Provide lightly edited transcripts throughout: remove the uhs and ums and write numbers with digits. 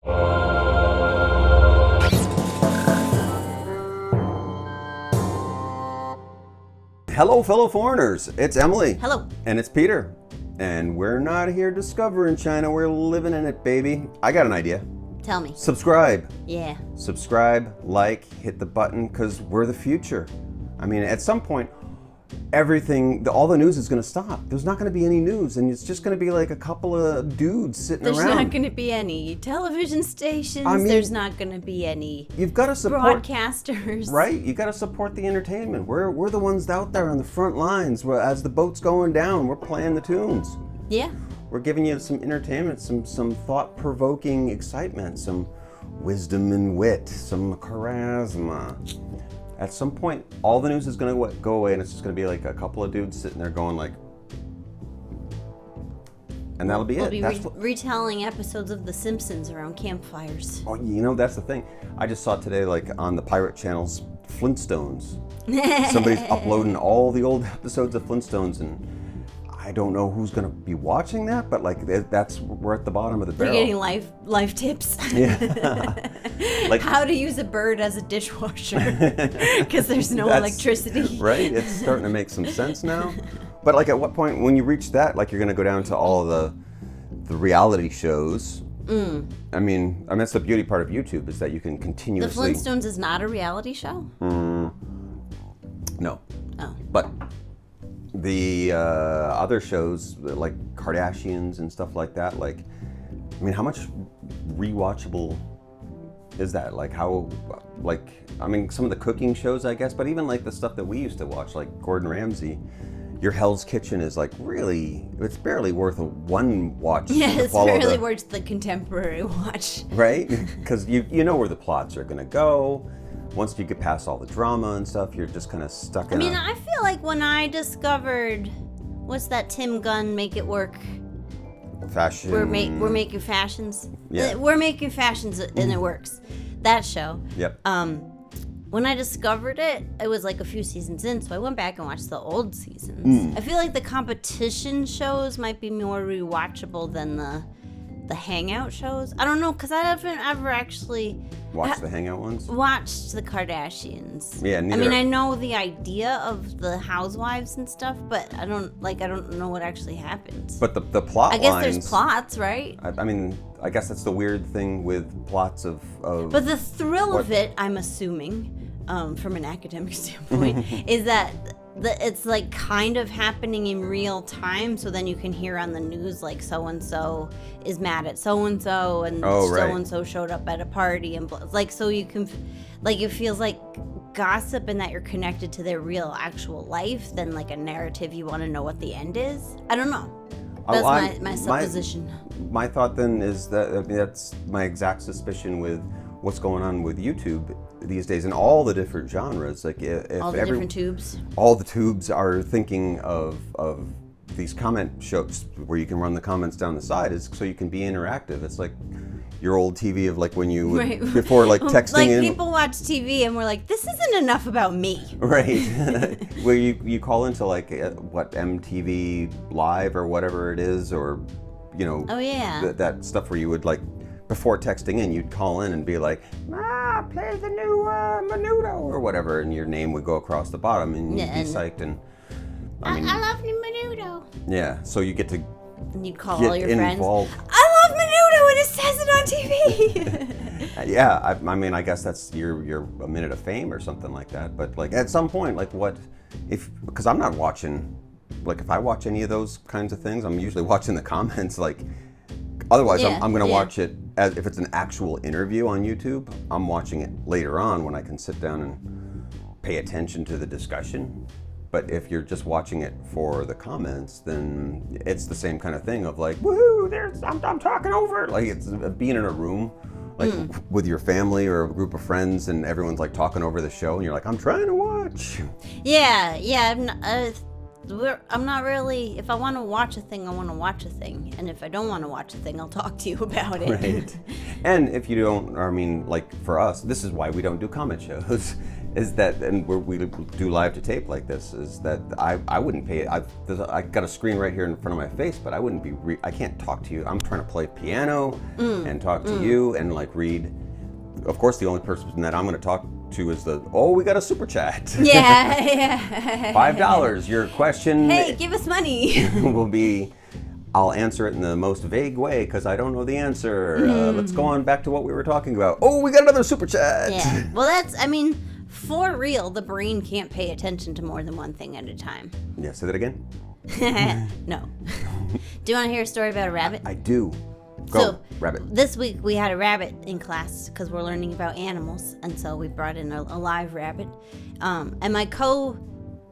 Hello, fellow foreigners. It's Emily. Hello. And it's Peter. And we're not here discovering China. We're living in it, baby. I got an idea. Tell me. Subscribe. Yeah. Subscribe, like, hit the button, because we're the future. I mean, at some point, all the news is going to stop. There's not going to be any news, and it's just going to be like a couple of dudes sitting around. There's not going to be any television stations. I mean, there's not going to be any you've got to support broadcasters. Right? You got to support the entertainment. We're the ones out there on the front lines. As the boat's going down, we're playing the tunes. Yeah. We're giving you some entertainment, some thought-provoking excitement, some wisdom and wit, some charisma. At some point, all the news is going to go away, and it's just going to be like a couple of dudes sitting there going like, and that'll be we'll it. We'll be retelling episodes of The Simpsons around campfires. Oh, that's the thing. I just saw today, like on the Pirate Channel's Flintstones. Somebody's uploading all the old episodes of Flintstones, and I don't know who's going to be watching that, but like we're at the bottom of the barrel. You're getting life tips. Yeah. Like how to use a bird as a dishwasher because there's no electricity. Right? It's starting to make some sense now. But like at what point when you reach that, like you're going to go down to all of the reality shows. I mean, that's the beauty part of YouTube is that you can continuously... The Flintstones is not a reality show? No. Oh. But the other shows like Kardashians and stuff like that, like, I mean, how much rewatchable is that? Like how, like, I mean, some of the cooking shows, I guess, but even like the stuff that we used to watch, like Gordon Ramsay, your Hell's Kitchen is like really, it's barely worth a one watch. Yeah, it's barely worth the contemporary watch. Right? Because you know where the plots are going to go. Once you get past all the drama and stuff, you're just kind of stuck in I feel like when I discovered, what's that Tim Gunn Make It Work? Fashion. We're making fashions. Yeah. We're making fashions and it works. That show. Yep. When I discovered it, it was like a few seasons in, so I went back and watched the old seasons. I feel like the competition shows might be more rewatchable than the hangout shows. I don't know, because I haven't ever actually watched the hangout ones. Watched the Kardashians. Yeah, neither. I mean, I know the idea of the housewives and stuff, but I don't know what actually happens. But the plot I guess lines, there's plots, right? I mean, I guess that's the weird thing with plots of But the thrill of it, I'm assuming, from an academic standpoint, is that it's like kind of happening in real time, so then you can hear on the news like so-and-so is mad at so-and-so and so-and-so showed up at a party and like, so you can, like, it feels like gossip and that you're connected to their real actual life than like a narrative you want to know what the end is. I don't know. That's my supposition. My thought then is that that's my exact suspicion with what's going on with YouTube these days in all the different genres. Like if all the different tubes. All the tubes are thinking of these comment shows where you can run the comments down the side, is so you can be interactive. It's like your old TV of like when you would, before like texting like in. People watch TV and we're like, this isn't enough about me. Right. Where you call into like MTV Live or whatever it is, or Oh yeah. That stuff where you would like, before texting in, you'd call in and be like, play the new Menudo or whatever, and your name would go across the bottom, and you'd be psyched. And I love Menudo. Yeah, so you get to and you'd call all your involved. friends. I love Menudo, and it says it on TV. Yeah, I mean, I guess that's your a minute of fame or something like that. But like at some point, like because I'm not watching. Like if I watch any of those kinds of things, I'm usually watching the comments. Like otherwise, I'm going to watch it as if it's an actual interview on YouTube. I'm watching it later on when I can sit down and pay attention to the discussion. But if you're just watching it for the comments, then it's the same kind of thing of like, woohoo! I'm talking over it. Like it's being in a room, like with your family or a group of friends, and everyone's like talking over the show, and you're like, I'm trying to watch. Yeah. I'm not really, if I want to watch a thing, I want to watch a thing. And if I don't want to watch a thing, I'll talk to you about it. Right. And if you don't, I mean, like for us, this is why we don't do comment shows. is that, and we do live to tape like this, is that I wouldn't pay. I got a screen right here in front of my face, but I wouldn't be. I can't talk to you. I'm trying to play piano and talk to you and like read. Of course, the only person that I'm going to talk to is we got a super chat. Yeah. $5. Your question. Hey, give us money. Will be. I'll answer it in the most vague way because I don't know the answer. Let's go on back to what we were talking about. Oh, we got another super chat. Yeah. Well, for real, the brain can't pay attention to more than one thing at a time. Yeah, say that again. No. Do you want to hear a story about a rabbit? I do. Go, So, rabbit. This week we had a rabbit in class because we're learning about animals, and so we brought in a live rabbit. And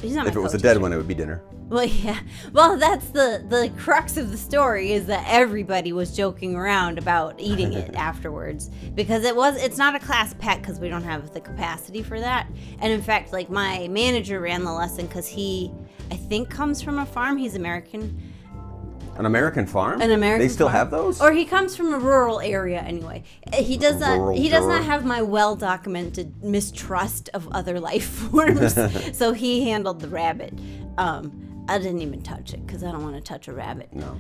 he's not my If it was a co-teacher. dead one, it would be dinner. Well, yeah. Well, that's the crux of the story is that everybody was joking around about eating it afterwards because it's not a class pet because we don't have the capacity for that. And in fact, like my manager ran the lesson because he, I think, comes from a farm. He's American. An American farm? An American They still farm. have those? Or he comes from a rural area anyway. He does not have my well-documented mistrust of other life forms. So he handled the rabbit. I didn't even touch it because I don't want to touch a rabbit. No.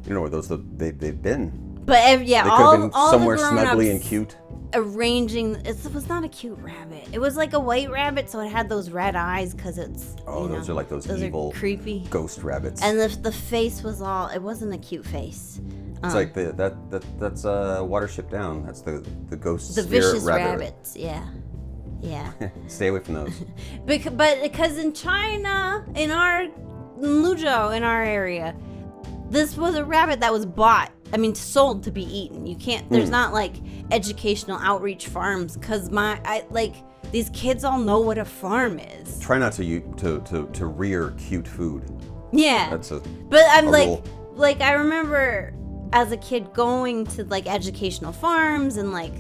You know where they've been. But They could all have been somewhere the grown-ups snuggly and cute. arranging. It was not a cute rabbit. It was like a white rabbit, so it had those red eyes because it's. Oh, those are like those evil, are creepy ghost rabbits. And the face was all. It wasn't a cute face. It's like that's Watership Down. That's the ghost The spirit vicious rabbit. rabbits. Yeah. Yeah. Stay away from those. Because in China, in Luzhou, in our area, this was a rabbit that was bought. I mean, sold to be eaten. You can't. There's not like educational outreach farms because these kids all know what a farm is. Try not to rear cute food. Yeah. But I'm rule. like I remember as a kid going to like educational farms and like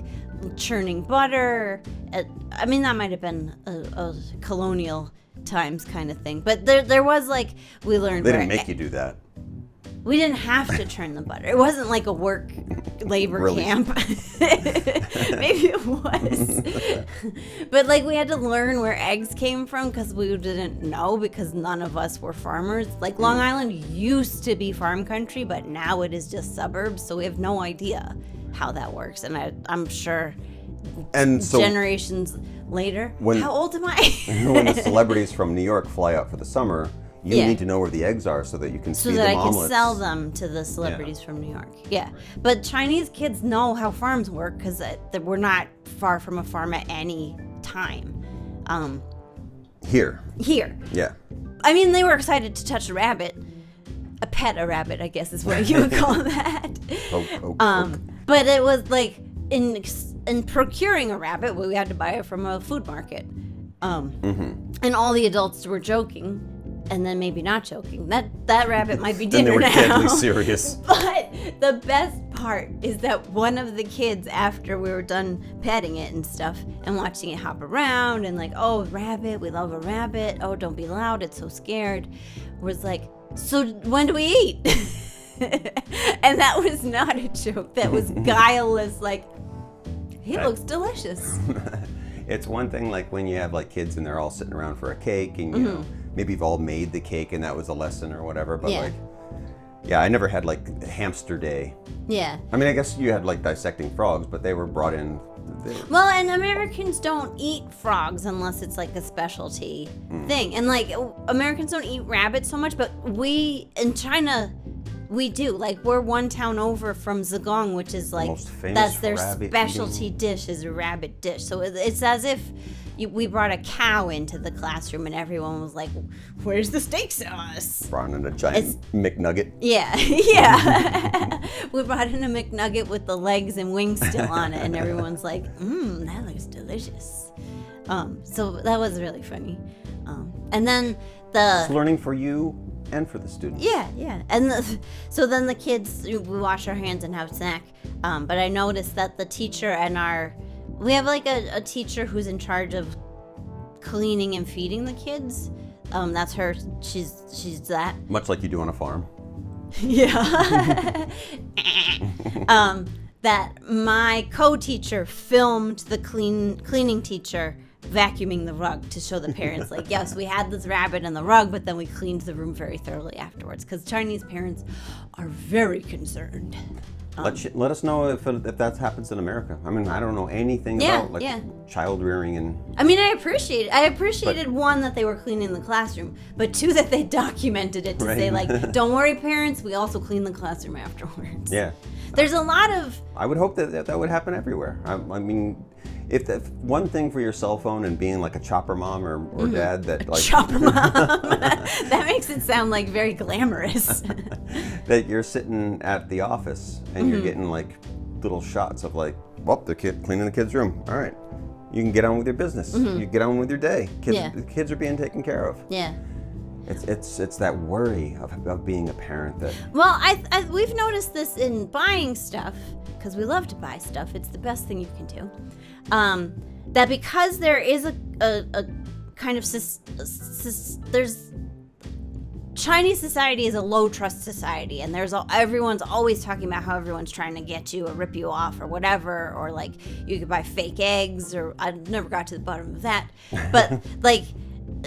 churning butter. I mean, that might have been a colonial times kind of thing, but there was like we learned. They didn't make you do that. We didn't have to churn the butter. It wasn't like a work labor Really? camp. Maybe it was. But like we had to learn where eggs came from because we didn't know because none of us were farmers. Like Long Island used to be farm country, but now it is just suburbs. So we have no idea how that works. And I'm sure And so generations later. How old am I? when the celebrities from New York fly out for the summer, you Yeah. need to know where the eggs are so that you can So feed that them I can omelets. sell them to the celebrities from New York. Yeah. But Chinese kids know how farms work because we're not far from a farm at any time. Here. Yeah. I mean, they were excited to touch a rabbit. A rabbit, I guess is what you would call that. Poke. But it was like in procuring a rabbit, we had to buy it from a food market. And all the adults were joking. And then maybe not joking. That rabbit might be dinner And they were now. deadly serious. But the best part is that one of the kids, after we were done petting it and stuff and watching it hop around and like, oh, rabbit, we love a rabbit. Oh, don't be loud, it's so scared. Was like, so when do we eat? And that was not a joke. That was guileless. Like, he looks delicious. It's one thing like when you have like kids and they're all sitting around for a cake and you know maybe you've all made the cake and that was a lesson or whatever, but I never had like hamster day. Yeah. I mean, I guess you had like dissecting frogs, but they were brought in. Well, and Americans don't eat frogs unless it's like a specialty thing. And like Americans don't eat rabbits so much, but we in China we do. Like we're one town over from Zhejiang, which is like Most famous that's their rabbit specialty eating. dish is a rabbit dish. So it's as if we brought a cow into the classroom and everyone was like, "Where's the steak sauce?" Brought in a giant McNugget. Yeah, yeah. We brought in a McNugget with the legs and wings still on it, and everyone's like, that looks delicious. So that was really funny. And then It's learning for you and for the students. yeah. And so then the kids, we wash our hands and have a snack. But I noticed that the teacher and we have like a teacher who's in charge of cleaning and feeding the kids. That's her. She's that. Much like you do on a farm. Yeah. That my co-teacher filmed the cleaning teacher vacuuming the rug to show the parents, like, yes, we had this rabbit in the rug, but then we cleaned the room very thoroughly afterwards, because Chinese parents are very concerned. Let us know if that happens in America. I mean, I don't know anything about child rearing and. I mean, I appreciated one, that they were cleaning the classroom, but two, that they documented it to say, like, don't worry, parents, we also clean the classroom afterwards. Yeah. There's a lot of. I would hope that would happen everywhere. I mean, if one thing for your cell phone and being like a chopper mom or dad that like chopper mom, that makes it sound like very glamorous. That you're sitting at the office and you're getting like little shots of like, well, the kid cleaning the kid's room. All right, you can get on with your business. You get on with your day. Kids are being taken care of. Yeah. It's that worry of being a parent that. Well, we've noticed this in buying stuff, because we love to buy stuff. It's the best thing you can do. That because there is a kind of there's Chinese society is a low trust society, and everyone's always talking about how everyone's trying to get you or rip you off or whatever, or like you could buy fake eggs, or I never got to the bottom of that, but like.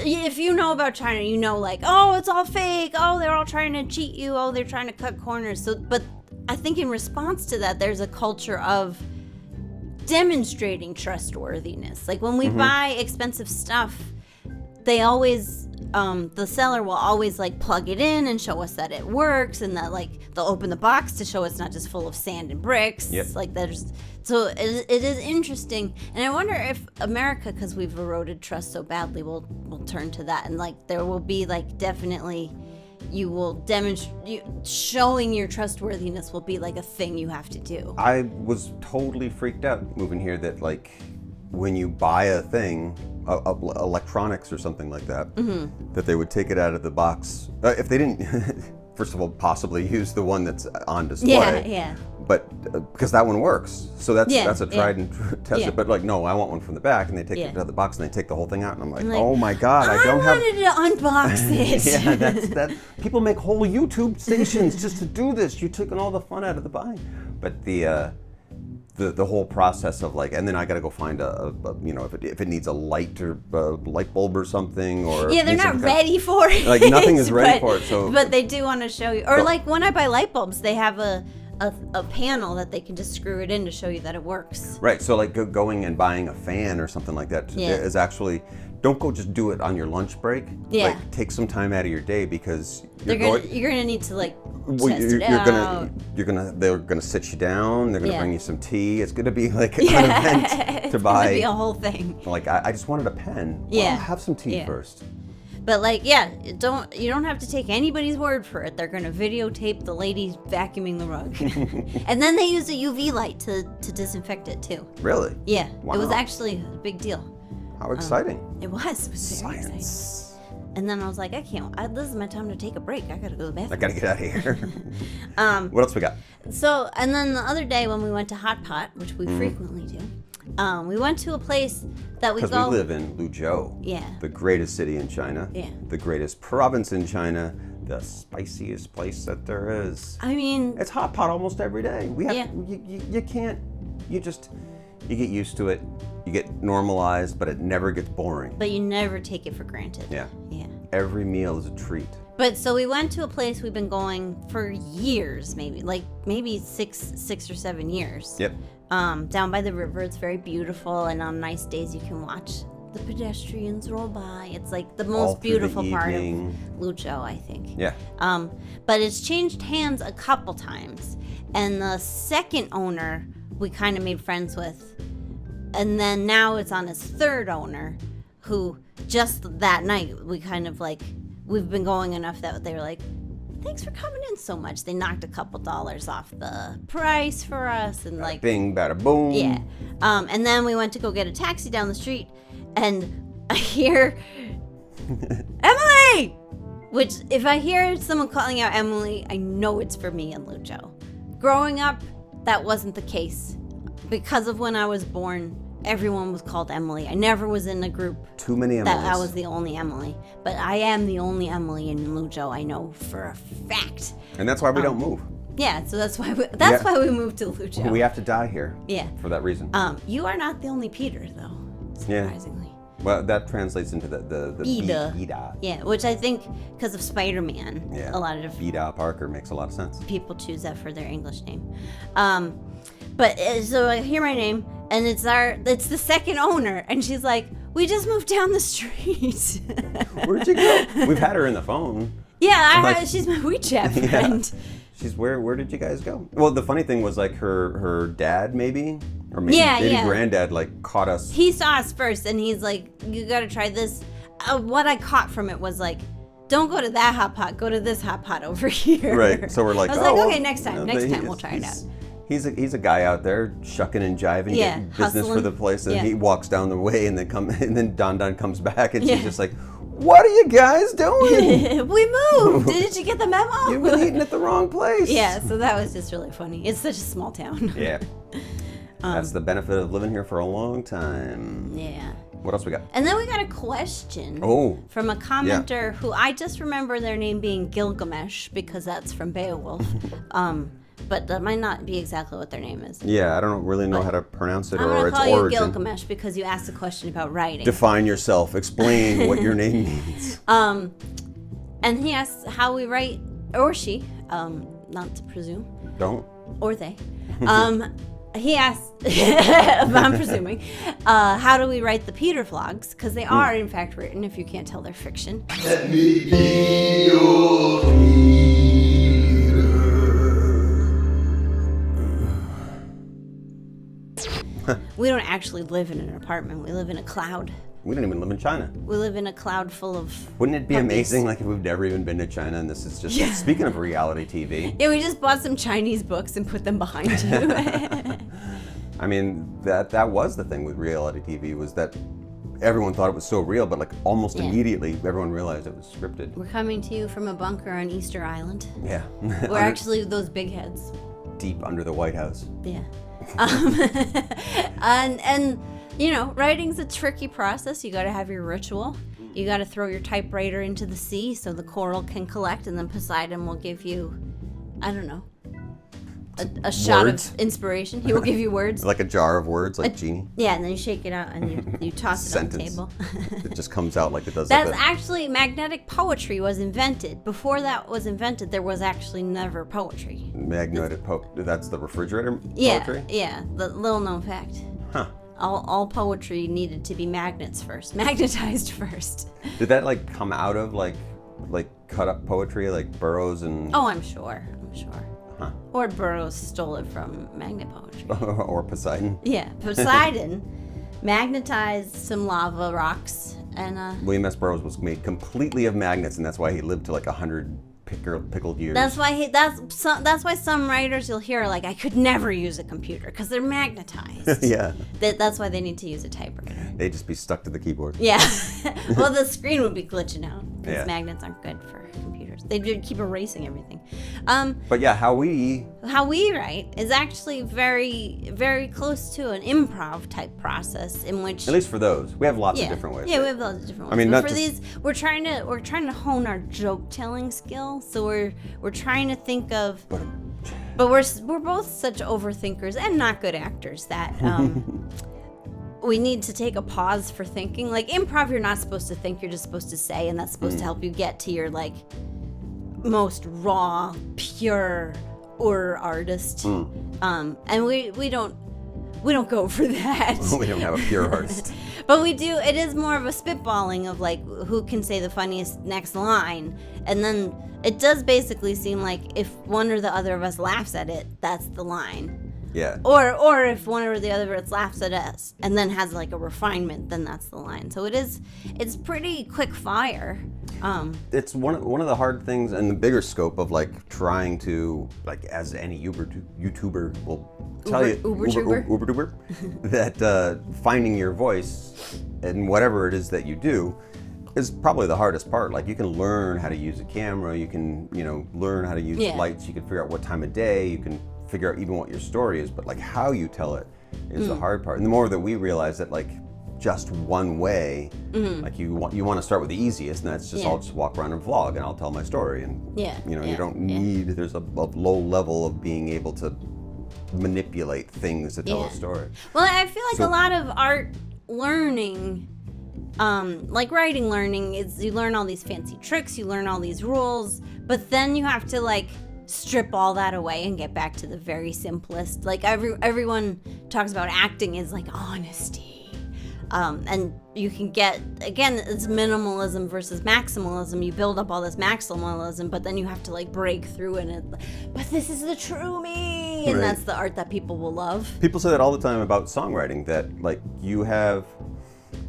If you know about China, you know, like, oh, it's all fake. Oh, they're all trying to cheat you. Oh, they're trying to cut corners. So, but I think in response to that, there's a culture of demonstrating trustworthiness. Like when we buy expensive stuff, they always, the seller will always like plug it in and show us that it works, and that like they'll open the box to show it's not just full of sand and bricks. Yep. Like so it is interesting, and I wonder if America, because we've eroded trust so badly, will turn to that, and like there will be like definitely you will demonstrate showing your trustworthiness will be like a thing you have to do. I was totally freaked out moving here that like when you buy a thing, electronics or something like that, that they would take it out of the box if they didn't. First of all, possibly use the one that's on display. Yeah. But because that one works, so that's a tried and tested. But like, no, I want one from the back, and they take it out of the box and they take the whole thing out, and I'm like, oh my god, I don't have. I wanted to unbox it. Yeah, that. People make whole YouTube stations just to do this. You're taking all the fun out of the buying, but the whole process of like, and then I got to go find if it needs a light or light bulb or something, or they're not ready for it. Like nothing is ready for it. So, but they do want to show you, or like when I buy light bulbs, they have a panel that they can just screw it in to show you that it works. Right. So like going and buying a fan or something like that is actually. Don't go just do it on your lunch break. Yeah. Like take some time out of your day, because you're gonna need to like test it out. They're gonna sit you down. They're gonna bring you some tea. It's gonna be like an event to buy. It's gonna be a whole thing. Like I just wanted a pen. Yeah. Well, have some tea first. But like, you don't have to take anybody's word for it. They're gonna videotape the lady vacuuming the rug, and then they use a UV light to disinfect it too. Really? Yeah. Wow. It was actually a big deal. How exciting. It was very exciting. And then I was like, this is my time to take a break. I gotta go to the bathroom. I gotta get out of here. What else we got? So, and then the other day when we went to Hot Pot, which we frequently do, we went to a place that we go... Because we live in Luzhou. Yeah. The greatest city in China. Yeah. The greatest province in China. The spiciest place that there is. I mean... It's Hot Pot almost every day. We have... You can't... You get used to it. You get normalized, but it never gets boring. But you never take it for granted. Yeah. Yeah. Every meal is a treat. But so we went to a place we've been going for years, maybe six or 7 years. Yep. Down by the river. It's very beautiful, and on nice days you can watch the pedestrians roll by. It's like the most beautiful part of Luzhou, I think. Yeah. But it's changed hands a couple times, and the second owner we kind of made friends with. And then now it's on his third owner, who just that night we kind of like, we've been going enough that they were like, thanks for coming in so much. They knocked a couple dollars off the price for us, and like bing, bada boom. Yeah. And then we went to go get a taxi down the street, and I hear Emily, which if I hear someone calling out Emily, I know it's for me in Luzhou. Growing up, that wasn't the case. Because of when I was born, everyone was called Emily. I never was in a group too many Emilys. That I was the only Emily. But I am the only Emily in Luzhou, I know for a fact. And that's why we don't move. Yeah, so that's why we moved to Luzhou. We have to die here. Yeah. For that reason. You are not the only Peter, though, surprisingly. Well, that translates into the 𝗣𝗂. Yeah, which I think because of Spider-Man, Yeah. a lot of 𝗣𝗂 Parker makes a lot of sense. people choose that for their English name. But so I hear my name, and it's the second owner, and she's like, "We just moved down the street." Where'd you go? We've had her in the phone. Yeah, she's my WeChat friend. She's where did you guys go? Well, the funny thing was like her dad maybe maybe granddad like caught us. He saw us first, and he's like, "You got to try this." What I caught from it was like, "Don't go to that hot pot. Go to this hot pot over here." Right. So we're like, I was like, "Okay, next time. Next time we'll try it out." He's a guy out there shucking and jiving, getting business for the place, and he walks down the way, and then Don comes back, and she's just like, "What are you guys doing?" We moved. Didn't you get the memo? You've been eating at the wrong place. Yeah, so that was just really funny. It's such a small town. Yeah. That's the benefit of living here for a long time. Yeah. What else we got? And then we got a question from a commenter who I just remember their name being Gilgamesh because that's from Beowulf. But that might not be exactly what their name is. Yeah, I don't really know how to pronounce it or its origin. I'm going to call you Gilgamesh because you asked a question about writing. Define yourself. Explain what your name means. And he asks how we write, or she, not to presume. Don't. Or they. He asked, I'm presuming, how do we write the Peter vlogs? Because they are, in fact, written, if you can't tell they're fiction. Let me be your Peter. We don't actually live in an apartment. We live in a cloud. We don't even live in China. We live in a cloud full of Wouldn't it be puppies. Amazing, like if we've never even been to China and this is just, speaking of reality TV. Yeah, we just bought some Chinese books and put them behind you. I mean, that was the thing with reality TV, was that everyone thought it was so real, but like almost immediately everyone realized it was scripted. We're coming to you from a bunker on Easter Island. Yeah. We're actually those big heads. Deep under the White House. Yeah. And you know, writing's a tricky process. You got to have your ritual. You got to throw your typewriter into the sea so the coral can collect, and then Poseidon will give you, I don't know, a shot Words? of inspiration. He will give you words. Like a jar of words, like Genie. Yeah, and then you shake it out and you toss it on the table. It just comes out like it does. That's actually, magnetic poetry was invented. Before that was invented, there was actually never poetry. Magnetic that's the refrigerator poetry? Yeah, the little known fact. Huh. All poetry needed to be magnetized first. Did that like come out of like cut up poetry, like Burroughs and... Oh, I'm sure. Huh. Or Burroughs stole it from magnet poetry. Or Poseidon. Yeah, Poseidon magnetized some lava rocks and... William S. Burroughs was made completely of magnets, and that's why he lived to like 100 pickled years. That's why some writers you'll hear like, I could never use a computer because they're magnetized. Yeah. That's why they need to use a typewriter. They'd just be stuck to the keyboard. Yeah. Well, the screen would be glitching out because Yeah. magnets aren't good for computers. They do keep erasing everything. But yeah, how we write is actually very, very close to an improv type process in which, at least for those, we have lots of different ways. Yeah, we have lots of different ways. I mean, but not for just... these, we're trying to hone our joke telling skill. So we're trying to think of, but we're both such overthinkers and not good actors that we need to take a pause for thinking. Like improv, you're not supposed to think, you're just supposed to say, and that's supposed to help you get to your like most raw, pure artist. And we don't go for that. We don't have a pure artist. But we do, it is more of a spitballing of like who can say the funniest next line. And then it does basically seem like if one or the other of us laughs at it, that's the line. Yeah. Or if one or the other of us laughs at us and then has like a refinement, then that's the line. So it's pretty quick fire. It's one of the hard things and the bigger scope of like trying to, like as any YouTuber will tell Uber that finding your voice and whatever it is that you do is probably the hardest part. Like you can learn how to use a camera, you can learn how to use lights, you can figure out what time of day, you can figure out even what your story is, but like how you tell it is the hard part. And the more that we realize that like just one way, like you want to start with the easiest, and that's just I'll just walk around and vlog and I'll tell my story, and you don't need, there's a low level of being able to manipulate things to tell a story. Well, I feel like a lot of art learning like writing learning is you learn all these fancy tricks, you learn all these rules, but then you have to like strip all that away and get back to the very simplest. Like everyone talks about acting is like honesty. And you can get, again, it's minimalism versus maximalism. You build up all this maximalism, but then you have to like break through and but this is the true me. And that's the art that people will love. People say that all the time about songwriting, that like you have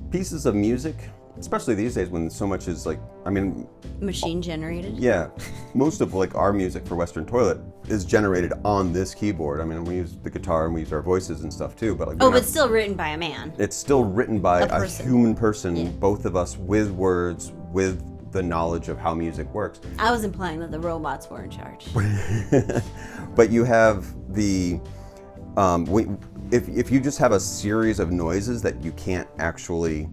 pieces of music, especially these days when so much is like, I mean, machine generated. Yeah, most of like our music for Western Toilet is generated on this keyboard. I mean, we use the guitar and we use our voices and stuff too, but like but it's still written by a man. It's still written by a human person, yeah. Both of us, with words, with the knowledge of how music works. I was implying that the robots were in charge. But you have the if you just have a series of noises that you can't actually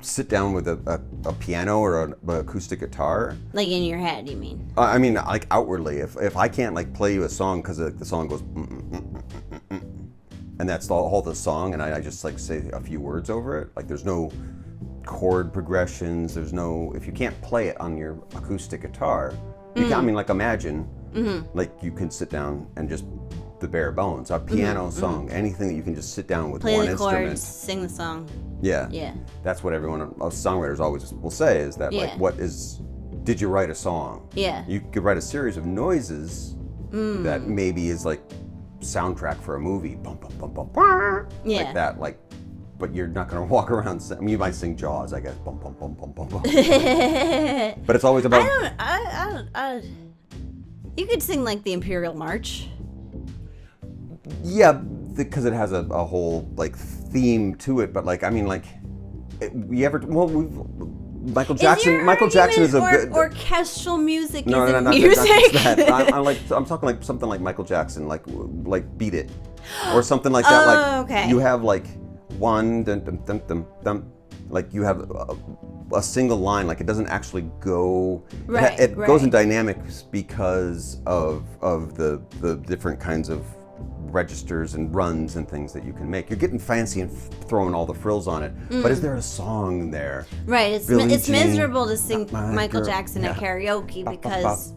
sit down with a piano or an acoustic guitar. Like in your head, you mean? I mean, like outwardly. If I can't like play you a song because the song goes and that's all the song, and I just like say a few words over it, like there's no chord progressions, there's no, if you can't play it on your acoustic guitar, you can, I mean, like imagine like you can sit down and just the bare bones, a piano song, anything that you can just sit down with play one the instrument. chords, sing the song. Yeah. That's what songwriters always will say, is that like, did you write a song? Yeah. You could write a series of noises that maybe is like soundtrack for a movie. Bum, bum, bum, bum, bum, like that, like, but you're not gonna walk around, I mean, you might sing Jaws, I guess. Bum, bum, bum, bum, bum, bum. But it's always about... You could sing like the Imperial March. Yeah, because it has a whole like theme to it, but like, I mean, like, Michael Jackson is a good orchestral music. No, music. I'm talking like something like Michael Jackson, like Beat It, or something like that. Like okay. You have like one dum dum dum dum dum, like you have a single line, like it doesn't actually go. It goes in dynamics because of the different kinds of registers and runs and things that you can make. You're getting fancy and throwing all the frills on it, but is there a song there? Right, it's miserable to sing Michael Jackson at karaoke because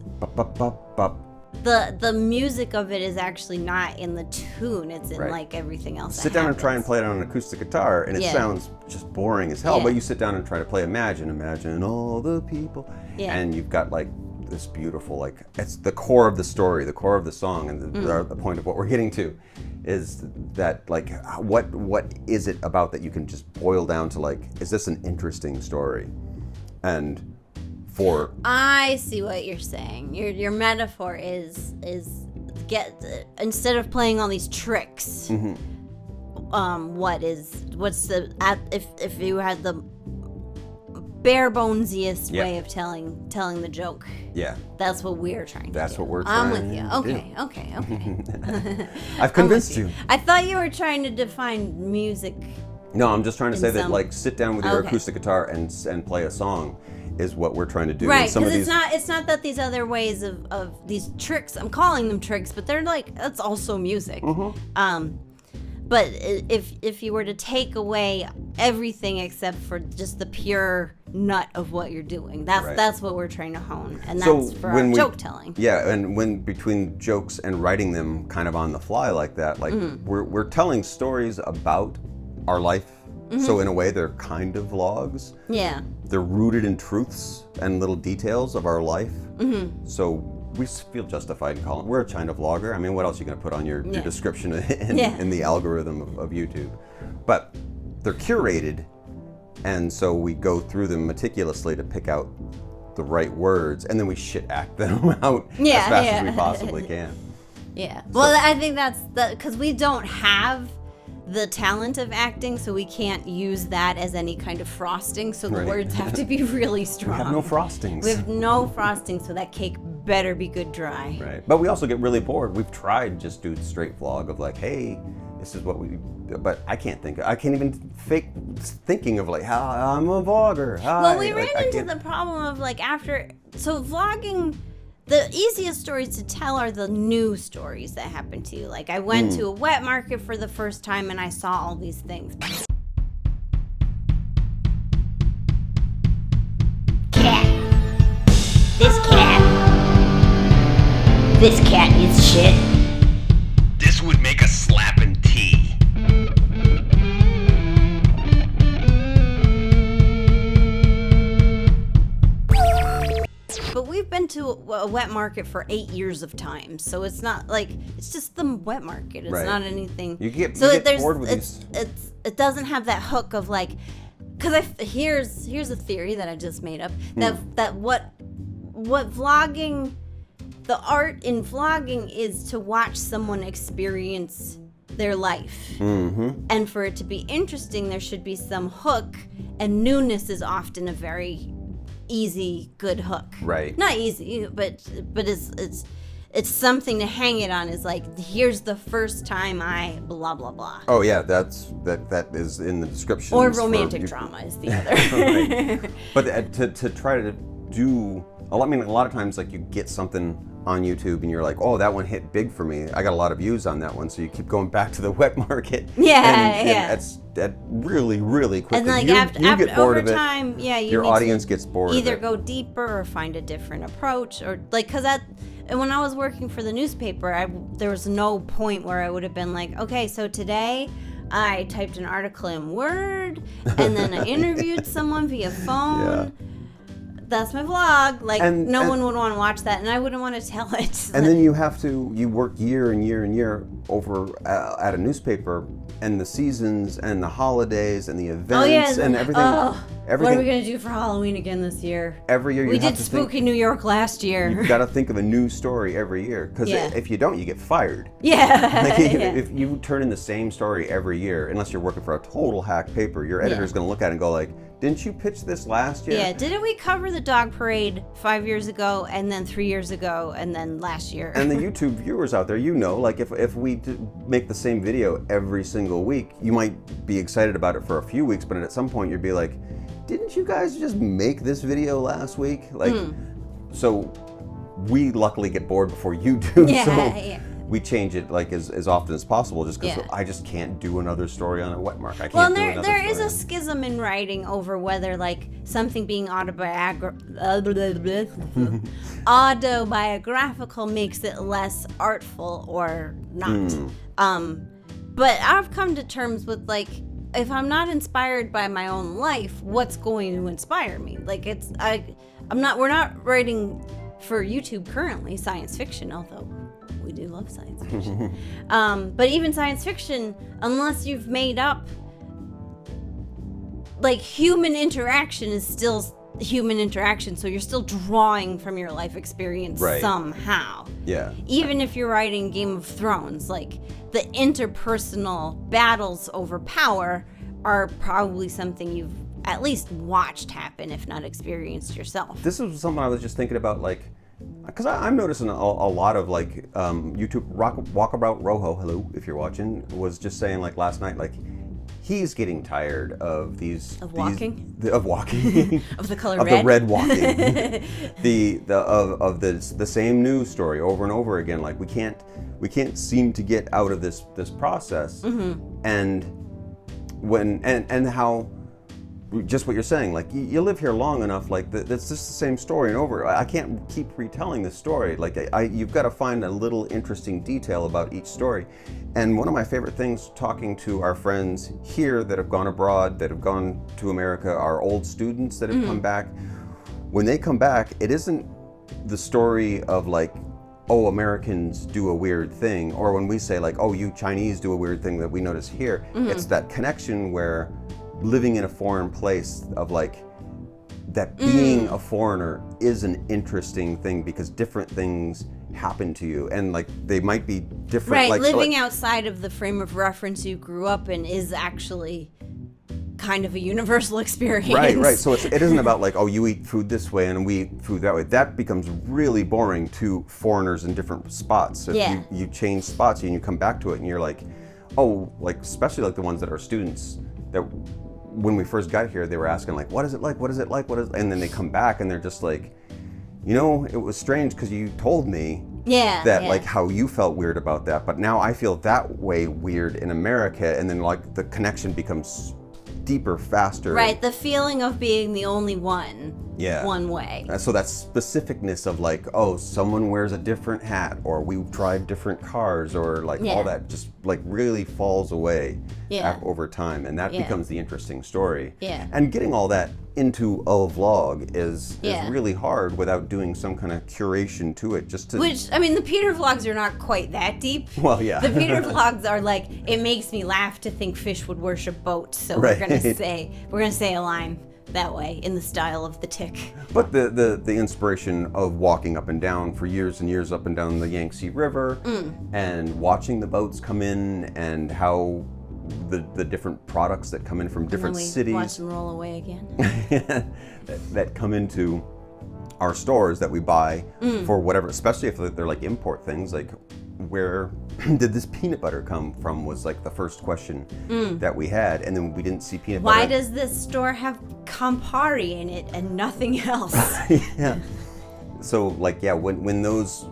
the music of it is actually not in the tune, it's in like everything else. Sit down and try and play it on an acoustic guitar and it sounds just boring as hell, but you sit down and try to play Imagine all the people, and you've got like this beautiful, like, it's the core of the story, the core of the song, and the point of what we're getting to is that, like, what is it about that you can just boil down to, like, is this an interesting story? And for... I see what you're saying. Your metaphor is instead of playing all these tricks, if you had the bare bonesiest way of telling the joke. Yeah. That's what we're trying to do. That's what we're trying to do. I'm with you. Okay. I've convinced you. I thought you were trying to define music. No, I'm just trying to say that, like, sit down with your acoustic guitar and play a song is what we're trying to do. Right, because it's not that these other ways of these tricks, I'm calling them tricks, but they're like, that's also music. But if you were to take away everything except for just the pure nut of what you're doing, that's what we're trying to hone, and that's for our joke telling. Yeah, and when between jokes and writing them kind of on the fly like that, like we're telling stories about our life. So in a way, they're kind of vlogs. Yeah. They're rooted in truths and little details of our life. So we feel justified in calling it. We're a China vlogger. I mean, what else are you going to put on your description in the algorithm of YouTube? But they're curated, and so we go through them meticulously to pick out the right words, and then we shit act them out as fast as we possibly can. Yeah. Well, I think that's because we don't have the talent of acting, so we can't use that as any kind of frosting, so the words have to be really strong. We have no frostings. We have no frosting, so that cake better be good dry. Right. But we also get really bored. We've tried just do straight vlog of like, hey, this is what we, but I can't even fake thinking of like, I'm a vlogger. Hi. Well, we ran into the problem of like so vlogging, the easiest stories to tell are the new stories that happen to you. Like I went to a wet market for the first time and I saw all these things. This cat eats shit. This would make a slapping tea. But we've been to a wet market for 8 years of time, so it's not like it's just the wet market. It's Right. not anything. You get there's bored with it doesn't have that hook of like, because here's a theory that I just made up that what vlogging, the art in vlogging is to watch someone experience their life, and for it to be interesting, there should be some hook, and newness is often a very easy, good hook. Right. Not easy, but it's something to hang it on. Is like, here's the first time I blah blah blah. Oh yeah, that is in the description. Or romantic drama is the other. Right. But to try to do, a lot of times like you get something on YouTube and you're like, oh, that one hit big for me. I got a lot of views on that one, so you keep going back to the wet market. And that's that really quickly. And like you after get bored over of it. time, your audience gets bored. Either of it. go deeper or find a different approach, or like, and when I was working for the newspaper, there was no point where I would have been like, okay, so today I typed an article in Word and then I interviewed someone via phone. Yeah. That's my vlog. Like, no one would want to watch that, and I wouldn't want to tell it. And then you work year and year over at a newspaper, and the seasons and the holidays and the events and everything. What are we gonna do for Halloween again this year? Every year we did Spooky New York last year. You've got to think of a new story every year, because if you don't, you get fired. Yeah. Like if you turn in the same story every year, unless you're working for a total hack paper, your editor's going to look at it and go like, didn't you pitch this last year? Yeah, didn't we cover the dog parade 5 years ago, and then 3 years ago, and then last year? And the YouTube viewers out there, like if we make the same video every single week, you might be excited about it for a few weeks, but at some point you'd be like, didn't you guys just make this video last week? Like, so we luckily get bored before you do. We change it like as often as possible, just because I just can't do another story on a wet mark. I can't. Well, there is a schism in writing over whether like something being autobiographical makes it less artful or not. But I've come to terms with like, if I'm not inspired by my own life, what's going to inspire me? Like we're not writing for YouTube currently science fiction, although we do love science fiction. But even science fiction, unless you've made up, like, human interaction is still human interaction, so you're still drawing from your life experience somehow. Yeah. Even if you're writing Game of Thrones, like, the interpersonal battles over power are probably something you've at least watched happen, if not experienced yourself. This is something I was just thinking about, like, because I'm noticing a lot of like YouTube Walkabout Rojo, hello if you're watching, was just saying like last night, like, he's getting tired of walking of the color of red, the red walking, the same news story over and over again. Like, we can't seem to get out of this process, and how. Just what you're saying, like, you live here long enough, like, it's just the same story and over. I can't keep retelling this story. Like, you've got to find a little interesting detail about each story. And one of my favorite things, talking to our friends here that have gone abroad, that have gone to America, our old students that have come back, when they come back, it isn't the story of like, oh, Americans do a weird thing, or when we say like, oh, you Chinese do a weird thing that we notice here. It's that connection where living in a foreign place, of like, that being a foreigner is an interesting thing, because different things happen to you, and like, they might be different. Right, like, living outside of the frame of reference you grew up in is actually kind of a universal experience. Right. So it isn't about like, oh, you eat food this way and we eat food that way. That becomes really boring to foreigners in different spots. If you change spots and you come back to it and you're like, oh, like, especially like the ones that are students that, when we first got here, they were asking like, what is it like? What is it like? And then they come back and they're just like, it was strange because you told me like how you felt weird about that, but now I feel that way weird in America. And then like the connection becomes deeper, faster. Right, the feeling of being the only one Yeah. one way. So that specificness of like, oh, someone wears a different hat, or we drive different cars, or like all that just like really falls away over time, and that becomes the interesting story. Yeah. And getting all that into a vlog is really hard without doing some kind of curation to it, just to. Which, I mean, the Peter vlogs are not quite that deep. Well, yeah. The Peter vlogs are like, it makes me laugh to think fish would worship boats, so Right. we're gonna say a line that way in the style of the Tick. But the inspiration of walking up and down for years and years up and down the Yangtze River and watching the boats come in, and how the different products that come in from different cities Watch them roll away again. that come into our stores that we buy for whatever, especially if they're like import things, like where did this peanut butter come from was like the first question that we had, and then we didn't see peanut butter. Why does this store have Campari in it and nothing else? Yeah. So like, yeah, when those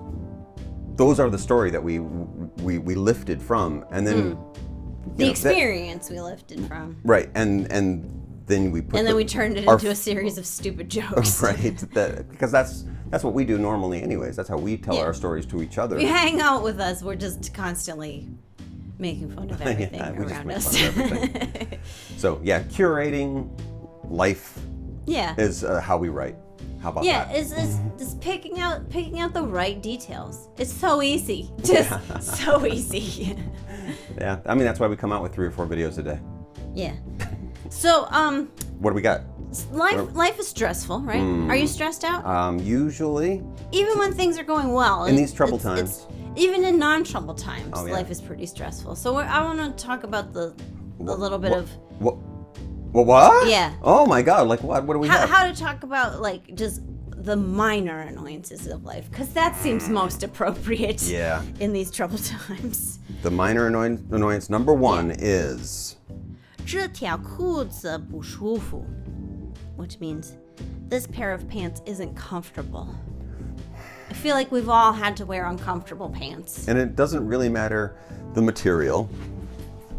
are the story that we lifted from, and then The experience we lifted from. right, and then we put we turned it into a series of stupid jokes. Right, because that's what we do normally anyways. That's how we tell our stories to each other. If you hang out with us, we're just constantly making fun of everything we just around make us. fun of everything. So yeah, curating life is how we write. How about that? It's picking out the right details. It's so easy. Just so easy. Yeah, I mean that's why we come out with 3 or 4 videos a day. Yeah. So What do we got? life is stressful, right? Are you stressed out? Usually. Even when things are going well. In these troubled times. Even in non-trouble times, Oh, yeah. life is pretty stressful. So I want to talk about a little bit of What? Yeah. Oh my God! Like what? What do we have? how to talk about like just the minor annoyances of life, because that seems most appropriate. Yeah. In these troubled times. The minor annoyance number 1 is. 这条裤子不舒服, which means this pair of pants isn't comfortable. I feel like we've all had to wear uncomfortable pants. And it doesn't really matter the material.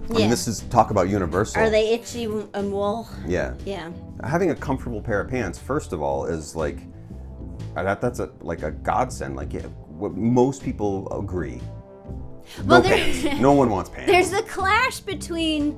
I mean, this is talk about universal. Are they itchy and wool? Yeah. Yeah. Having a comfortable pair of pants, first of all, is like that's like a godsend. Like what most people agree. Well, no pants. No one wants pants. There's a clash between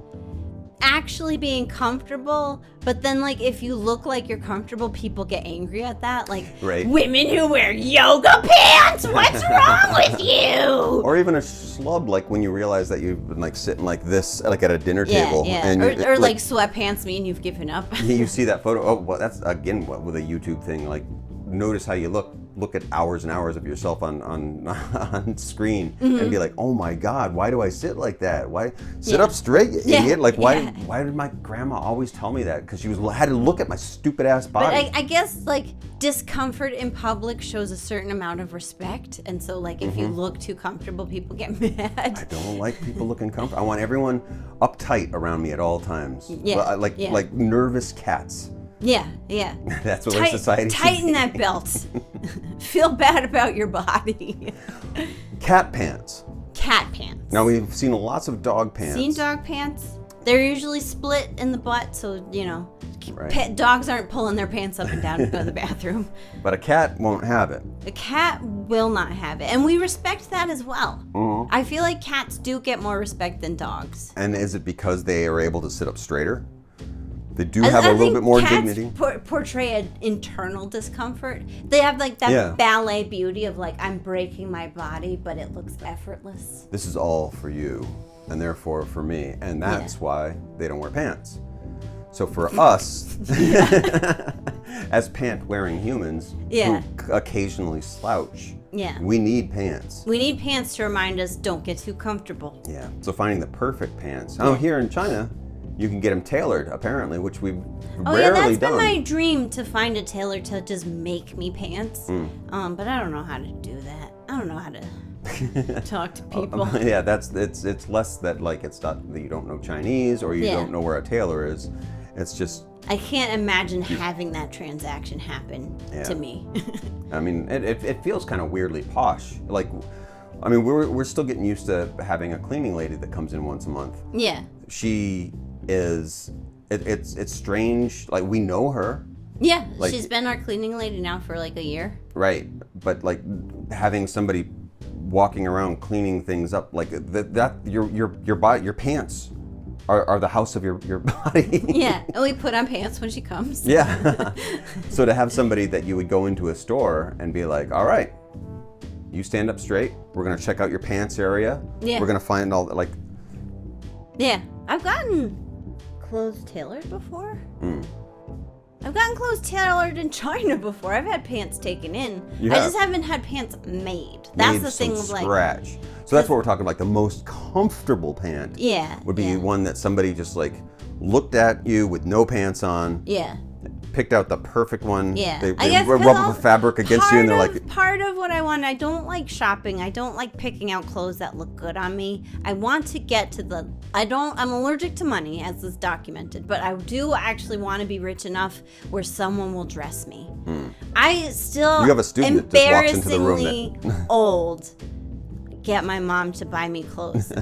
actually being comfortable, but then like if you look like you're comfortable, people get angry at that. Like women who wear yoga pants, what's wrong with you? Or even a schlub, like when you realize that you've been like sitting like this, like at a dinner table, and or like sweatpants mean you've given up. You see that photo. Oh, well, that's again with a YouTube thing. Like, notice how you look at hours and hours of yourself on screen and be like, oh my God, why do I sit like that? Why sit up straight, you idiot? Like why did my grandma always tell me that? Because she had to look at my stupid ass body. But I guess like discomfort in public shows a certain amount of respect, and so like if you look too comfortable, people get mad. I don't like people looking comfortable. I want everyone uptight around me at all times. Like nervous cats. Yeah. That's what our society should tighten be. that belt. Feel bad about your body. Cat pants. Cat pants. Now we've seen lots of dog pants. Seen dog pants? They're usually split in the butt, so you know, dogs aren't pulling their pants up and down to go to the bathroom. But a cat won't have it. A cat will not have it, and we respect that as well. I feel like cats do get more respect than dogs. And is it because they are able to sit up straighter? They do have a little bit more dignity. Portray an internal discomfort. They have like that ballet beauty of like, I'm breaking my body, but it looks effortless. This is all for you, and therefore for me, and that's why they don't wear pants. So for us, as pant-wearing humans who occasionally slouch, we need pants. We need pants to remind us, don't get too comfortable. Yeah. So finding the perfect pants. Oh, here in China, you can get them tailored, apparently, which we've rarely done. That's been my dream, to find a tailor to just make me pants. But I don't know how to do that. I don't know how to talk to people. Yeah, it's less that like it's not that you don't know Chinese or you don't know where a tailor is. It's just I can't imagine having that transaction happen to me. I mean, it feels kind of weirdly posh. Like, I mean, we're still getting used to having a cleaning lady that comes in once a month. Yeah. She is. It's strange. Like, we know her. Yeah, Like- she's been our cleaning lady now for like a year. Right, but like having somebody walking around cleaning things up, like that your pants are the house of your body. Yeah, and we put on pants when she comes. Yeah. So to have somebody that you would go into a store and be like, all right, you stand up straight. We're gonna check out your pants area. Yeah. We're gonna find all like. Yeah, I've gotten clothes tailored before. I've gotten clothes tailored in China before. I've had pants taken in. You I have? just haven't had pants made. That's made the thing from of like. scratch. So that's what we're talking about. The most comfortable pant. Yeah. Would be yeah. one that somebody just like looked at you with no pants on. Yeah. Picked out the perfect one. Yeah. They I guess rub 'cause up the fabric against you and they're like, part of what I want, I don't like shopping. I don't like picking out clothes that look good on me. I want to get to I'm allergic to money, as is documented, but I do actually want to be rich enough where someone will dress me. I still, You have a student that just walks into the room embarrassingly old, get my mom to buy me clothes.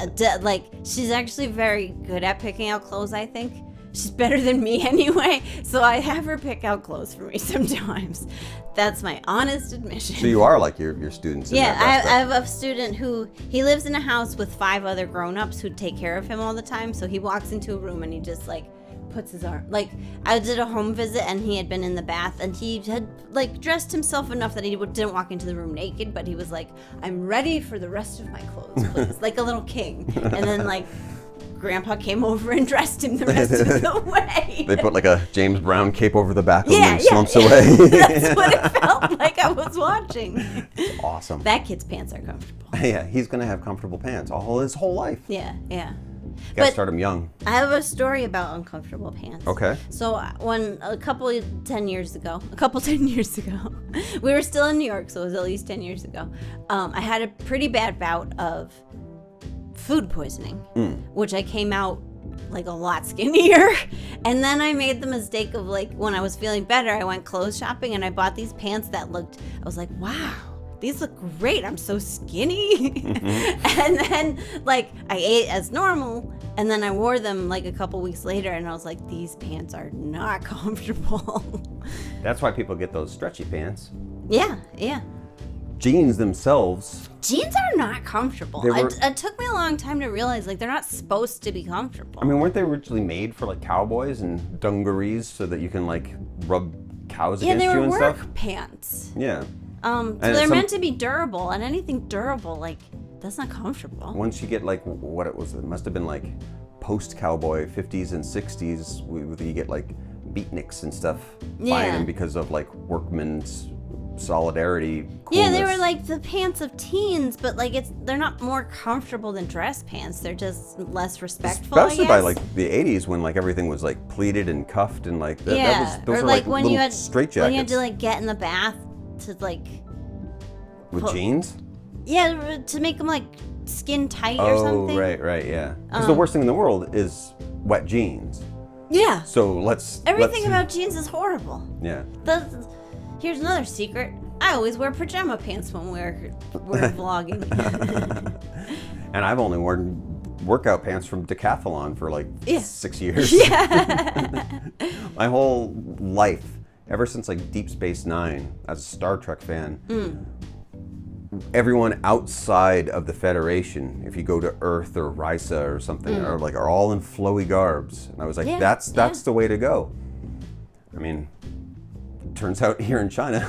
Like, she's actually very good at picking out clothes, I think. She's better than me anyway, so I have her pick out clothes for me sometimes. That's my honest admission. so you are like your students. In Yeah, that I aspect. have a student who, he lives in a house with 5 other grown-ups who take care of him all the time, so he walks into a room and he just like puts his arm, like I did a home visit and he had been in the bath and he had like dressed himself enough that he didn't walk into the room naked, but he was like, I'm ready for the rest of my clothes, please. Like a little king. And then like Grandpa came over and dressed him the rest of the way. They put like a James Brown cape over the back of him Yeah, and yeah, slumps yeah. away. That's what it felt like I was watching. Awesome. That kid's pants are comfortable. Yeah, he's gonna have comfortable pants his whole life. Yeah, yeah. Gotta But start him young. I have a story about uncomfortable pants. Okay. So when a couple 10 years ago, we were still in New York, so it was at least 10 years ago. I had a pretty bad bout of food poisoning, which I came out like a lot skinnier. And then I made the mistake of like, when I was feeling better, I went clothes shopping and I bought these pants that looked, I was like, wow, these look great. I'm so skinny. And then like I ate as normal and then I wore them like a couple weeks later and I was like, these pants are not comfortable. That's why people get those stretchy pants. Yeah, yeah. Jeans themselves. Jeans are not comfortable. They were- It took me a long time to realize like they're not supposed to be comfortable. I mean, weren't they originally made for like cowboys and dungarees so that you can like rub cows yeah, against they you were and work stuff? pants. Yeah. So they're meant to be durable, and anything durable, like, that's not comfortable. Once you get like what it was, it must have been like post-cowboy 50s and 60s. You get like beatniks and stuff buying Yeah. them because of like workmen's solidarity. Coolness. Yeah, they were like the pants of teens, but like they're not more comfortable than dress pants. They're just less respectful. Especially I by guess. like the 80s when like everything was like pleated and cuffed and like that, yeah, that was those or were like like when little you had straitjackets when you had to like get in the bath to like with jeans. yeah, to make them like skin tight or Oh, something. right, yeah. Because the worst thing in the world is wet jeans. Yeah, So let's everything let's, about jeans is horrible. yeah. Here's another secret. I always wear pajama pants when we're vlogging. And I've only worn workout pants from Decathlon for like Yeah. 6 years. My whole life, ever since like Deep Space Nine, as a Star Trek fan, everyone outside of the Federation, if you go to Earth or Risa or something, are all in flowy garbs. And I was like, Yeah, that's the way to go. I mean, turns out here in China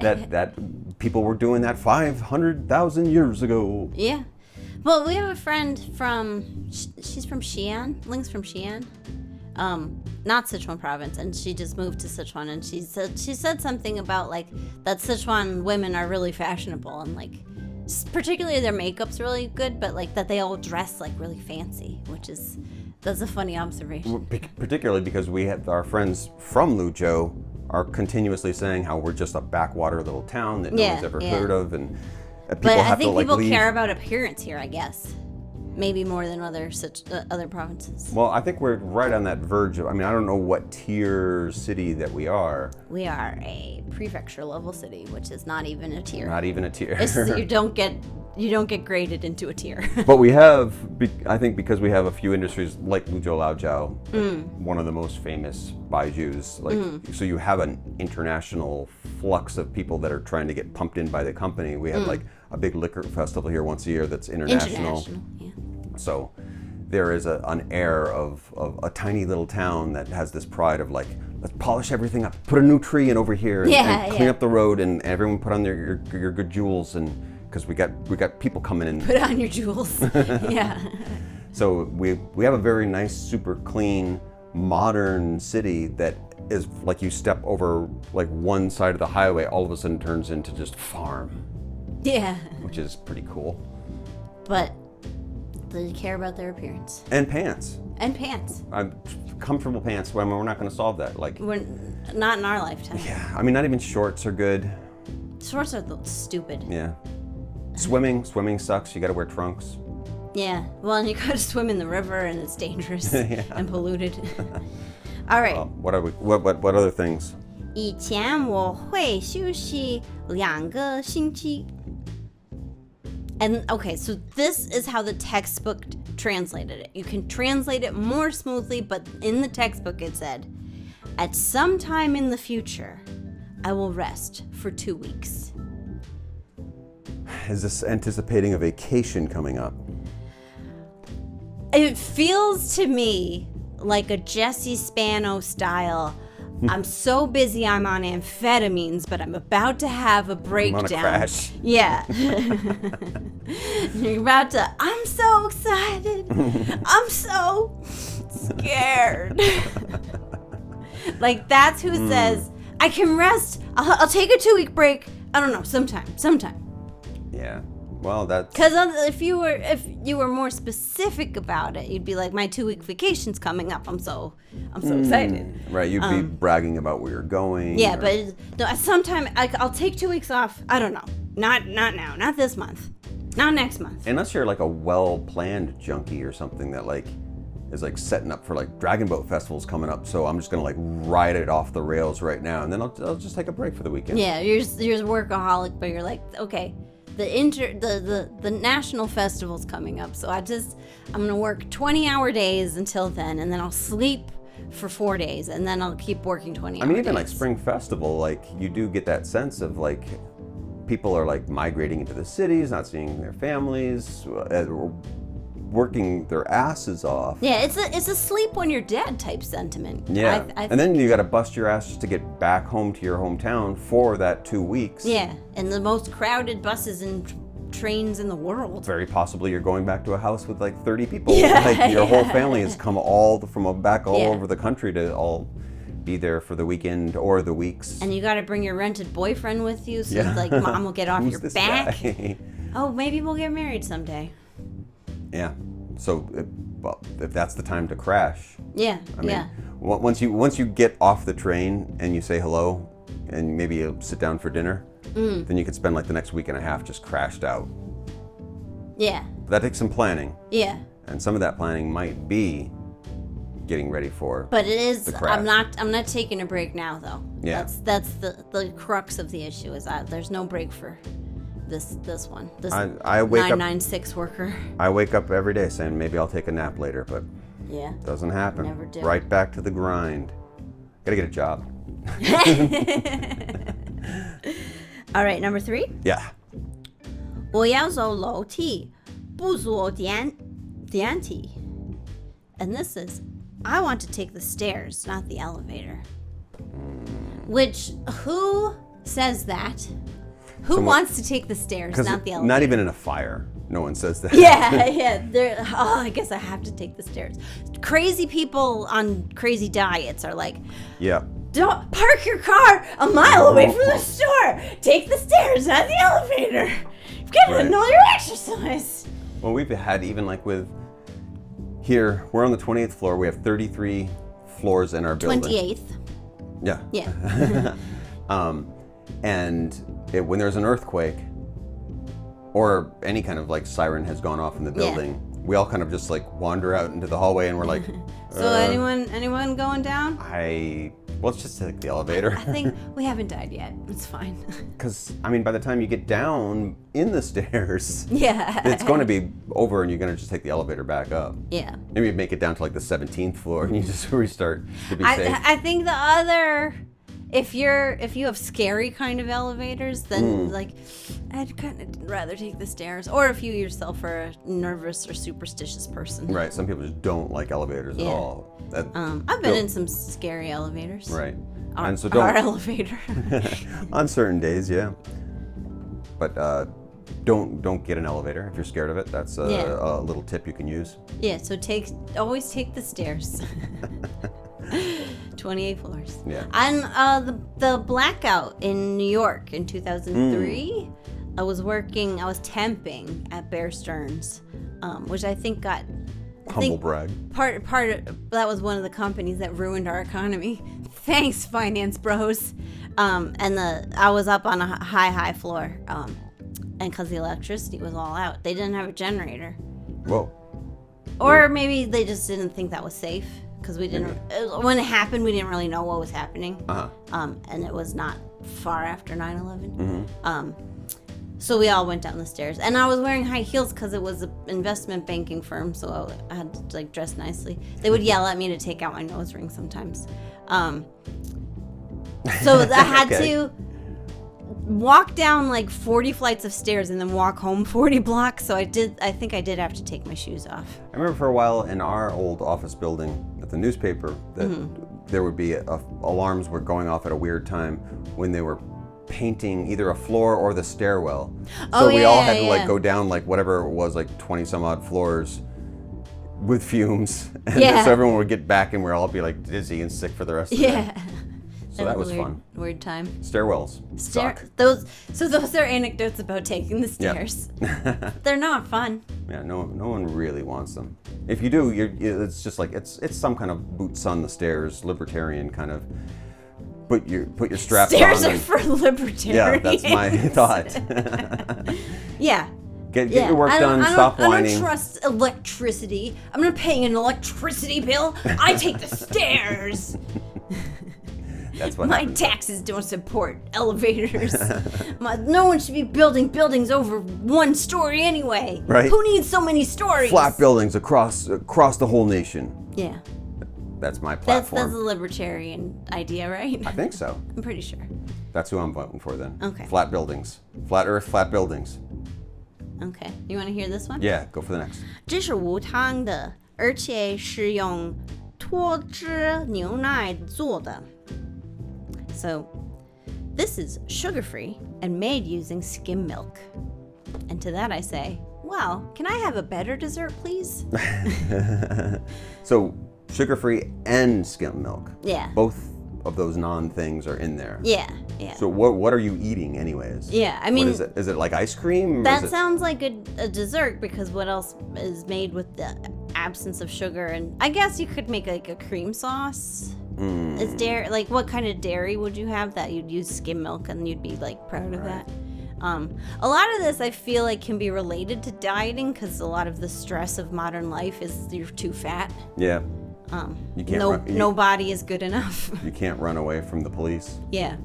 that people were doing that 500,000 years ago. Yeah. Well, we have a friend she's from Xi'an. Ling's from Xi'an. Not Sichuan province, and she just moved to Sichuan, and she said something about like that Sichuan women are really fashionable and like particularly their makeup's really good, but like that they all dress like really fancy, that's a funny observation. Particularly because we have our friends from Luzhou are continuously saying how we're just a backwater little town that no Yeah, one's ever yeah. heard of, and people But I have think to like people leave. care about appearance here, I guess. maybe more than other provinces. Well, I think we're right on that verge of, I mean, I don't know what tier city that we are. We are a prefecture level city, which is not even a tier. Not even a tier. You don't get graded into a tier. But we have, I think because we have a few industries like Luzhou Laojiao, one of the most famous baijus, like, so you have an international flux of people that are trying to get pumped in by the company. We have like a big liquor festival here once a year that's international. Yeah. So there is an air of a tiny little town that has this pride of like, let's polish everything up, put a new tree in over here, and clean up the road, and everyone put on your good jewels, and because we got people coming in. Put on your jewels. Yeah. So we have a very nice, super clean, modern city that is like, you step over like one side of the highway, all of a sudden turns into just farm. Yeah. Which is pretty cool. But they care about their appearance. And pants. And pants. Comfortable pants. Well, I mean, we're not going to solve that. Like, we're not in our lifetime. Yeah, I mean, not even shorts are good. Shorts are stupid. Yeah. Swimming sucks. You got to wear trunks. Yeah. Well, and you got to swim in the river, and it's dangerous and polluted. All right. What are we? What other things? 以前我会休息2个星期. And okay, so this is how the textbook translated it. You can translate it more smoothly, but in the textbook it said, at some time in the future, I will rest for 2 weeks. Is this anticipating a vacation coming up? It feels to me like a Jesse Spano style. I'm so busy, I'm on amphetamines, but I'm about to have a breakdown. I'm on a crash. Yeah. You're about to, I'm so excited. I'm so scared. Like, that's who says, I can rest. I'll take a 2-week break. I don't know, sometime. Yeah. Well, that's... Because if you were more specific about it, you'd be like, my 2-week vacation's coming up. I'm so excited. Right, you'd be bragging about where you're going. Yeah, but no, sometime I'll take 2 weeks off. I don't know. Not now. Not this month. Not next month. Unless you're like a well-planned junkie or something that like is like setting up for like Dragon Boat Festival's coming up, so I'm just gonna like ride it off the rails right now, and then I'll just take a break for the weekend. Yeah, you're a workaholic, but you're like, okay. The national festival's coming up, so I'm gonna work 20-hour days until then, and then I'll sleep for 4 days, and then I'll keep working 20 hours. I mean, even like Spring Festival, like you do get that sense of like people are like migrating into the cities, not seeing their families, working their asses off. Yeah, it's a sleep when you're dead type sentiment. Yeah, and then you got to bust your ass just to get back home to your hometown for that 2 weeks. Yeah, and the most crowded buses and trains in the world. Very possibly you're going back to a house with like 30 people. Yeah, like your whole family has come from all over the country to all be there for the weekend or the weeks. And you got to bring your rented boyfriend with you, so like mom will get off your back. Guy? Oh, maybe we'll get married someday. Yeah. So, if that's the time to crash. Yeah. I mean, once you get off the train and you say hello, and maybe you sit down for dinner, then you could spend like the next week and a half just crashed out. Yeah. But that takes some planning. Yeah. And some of that planning might be getting ready for. But it is. The crash. I'm not taking a break now though. Yeah. That's the crux of the issue is that there's no break for this one. This I wake 996 worker. I wake up every day saying maybe I'll take a nap later, but yeah, doesn't happen. Never do. Right back to the grind. Gotta get a job. All right, number 3. Yeah. 我要走楼梯，不坐电梯. And this is, I want to take the stairs, not the elevator. Which, who says that? Who wants to take the stairs, not the elevator? Not even in a fire. No one says that. Yeah. I guess I have to take the stairs. Crazy people on crazy diets are like, yeah. Don't park your car a mile away from the store. Take the stairs, not the elevator. You've got to know your exercise. Well, we've had even like with here, we're on the 20th floor. We have 33 floors in our building. 28th. Yeah. Yeah. And when there's an earthquake or any kind of like siren has gone off in the building, we all kind of just like wander out into the hallway, and we're like, So anyone going down? Let's just take the elevator. I think we haven't died yet. It's fine. Because, I mean, by the time you get down in the stairs, Yeah. it's going to be over, and you're going to just take the elevator back up. Yeah. Maybe you make it down to like the 17th floor, and you just restart to be safe. I think the other, if you have scary kind of elevators, then like I'd kind of rather take the stairs. Or if you yourself are a nervous or superstitious person. Right. Some people just don't like elevators at all. I've been in some scary elevators. Right. And so our elevator. On certain days, yeah. But don't get an elevator if you're scared of it. That's a little tip you can use. Yeah. So always take the stairs. 28 floors. Yeah. And the blackout in New York in 2003, I was temping at Bear Stearns, which I think got... Humble brag. That was one of the companies that ruined our economy. Thanks, finance bros. I was up on a high floor, and because the electricity was all out, they didn't have a generator. Whoa. Or maybe they just didn't think that was safe, because we didn't. When it happened, we didn't really know what was happening. And it was not far after 9/11. So we all went down the stairs, and I was wearing high heels because it was an investment banking firm, so I had to like dress nicely. They would yell at me to take out my nose ring sometimes. So I had to walk down like 40 flights of stairs and then walk home 40 blocks. So I think I did have to take my shoes off. I remember for a while in our old office building at the newspaper that there would be alarms were going off at a weird time when they were painting either a floor or the stairwell. So we all had to like go down like whatever it was, like 20 some odd floors with fumes. And so everyone would get back and we'd all be like dizzy and sick for the rest of the day. So that was fun. Weird time. Stairwells suck. Those are anecdotes about taking the stairs. They're not fun. Yeah, no one really wants them. If you do, it's just like it's some kind of boots on the stairs, libertarian kind of. Put your straps Stairs on. Stairs are for libertarians. Yeah, that's my thought. Yeah. Get your work done. Stop whining. I don't trust electricity. I'm not paying an electricity bill. I take the stairs. That's what my happens. Taxes don't support elevators. No one should be building buildings over one story anyway. Right. Who needs so many stories? Flat buildings across the whole nation. Yeah. That's my platform. That's a libertarian idea, right? I think so. I'm pretty sure. That's who I'm voting for then. Okay. Flat buildings. Flat earth, flat buildings. Okay. You want to hear this one? Yeah, go for the next. 这是无糖的，而且是用脱脂牛奶做的。So, this is sugar-free and made using skim milk. And to that I say, wow, can I have a better dessert, please? So, sugar-free and skim milk. Yeah. Both of those non-things are in there. Yeah. So what are you eating anyways? Yeah, I mean... What is it? Is it like ice cream? That sounds like a dessert, because what else is made with the absence of sugar? And I guess you could make like a cream sauce. Is dairy, like what kind of dairy would you have that you'd use skim milk and you'd be like proud of that? A lot of this I feel like can be related to dieting, because a lot of the stress of modern life is you're too fat. Yeah. You can't no body is good enough. You can't run away from the police. Yeah.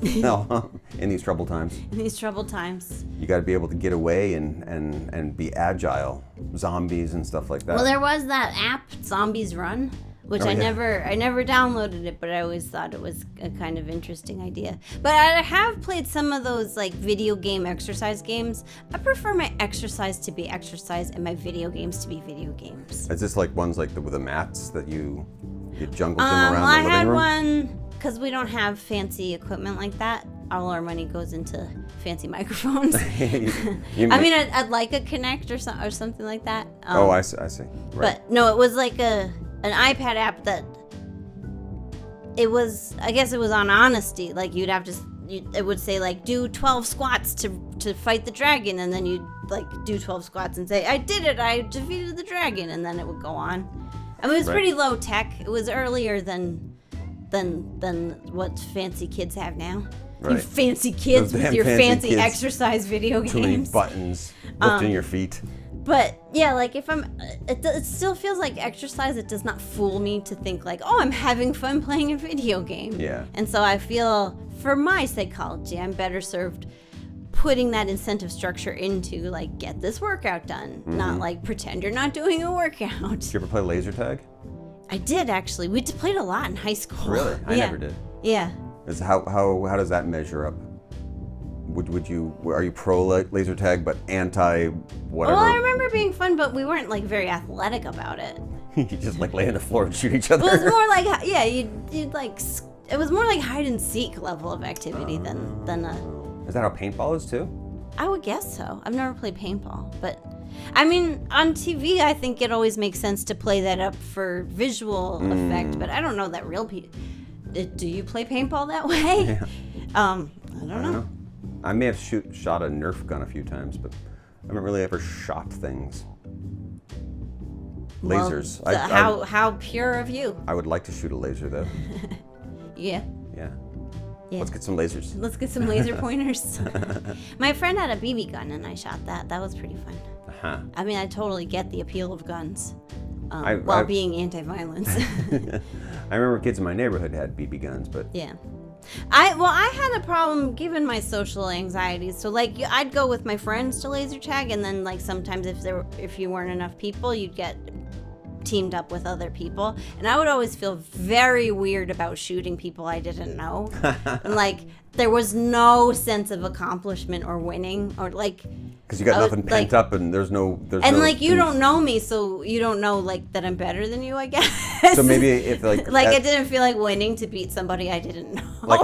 No, in these troubled times. In these troubled times. You got to be able to get away and be agile. Zombies and stuff like that. Well, there was that app, Zombies Run, which I never downloaded it, but I always thought it was a kind of interesting idea. But I have played some of those like video game exercise games. I prefer my exercise to be exercise and my video games to be video games. Is this like ones like with the mats that you jungle gym around the living room? I had one, because we don't have fancy equipment like that. All our money goes into fancy microphones. I'd like a Kinect or something like that. I see. Right. But no, it was like an iPad app that I guess it was on honesty. Like you'd have to, it would say like do 12 squats to fight the dragon, and then you'd like do 12 squats and say I did it, I defeated the dragon, and then it would go on. I mean, it was pretty low tech. It was earlier than what fancy kids have now. Right. You fancy kids with your fancy exercise video games. Too many buttons lifting your feet. But yeah, like if it still feels like exercise. It does not fool me to think like, oh, I'm having fun playing a video game. Yeah. And so I feel for my psychology, I'm better served putting that incentive structure into like, get this workout done, not like pretend you're not doing a workout. Did you ever play laser tag? I did actually. We played a lot in high school. Really? I Yeah. never did. Yeah. How does that measure up? Are you pro laser tag but anti whatever? Well, I remember being fun, but we weren't like very athletic about it. You just like lay on the floor and shoot each other. Well, it was more like, yeah, you'd like, it was more like hide and seek level of activity than a. Is that how paintball is too? I would guess so. I've never played paintball, but I mean, on TV, I think it always makes sense to play that up for visual effect, but I don't know that real people. Do you play paintball that way? Yeah. I don't know. I may have shot a Nerf gun a few times, but I haven't really ever shot things. Lasers. Well, how pure of you? I would like to shoot a laser though. Yeah. Yeah. Yeah. Let's get some lasers. Let's get some laser pointers. My friend had a BB gun and I shot that. That was pretty fun. Uh-huh. I mean, I totally get the appeal of guns I while being anti-violence. I remember kids in my neighborhood had BB guns, but Yeah. I had a problem given my social anxieties. So like I'd go with my friends to laser tag, and then like sometimes if you weren't enough people, you'd get teamed up with other people, and I would always feel very weird about shooting people I didn't know. And like there was no sense of accomplishment or winning or like because you got nothing pent up and there's no like you don't know me, so you don't know like that I'm better than you, I guess. So maybe if like it didn't feel like winning to beat somebody I didn't know. Like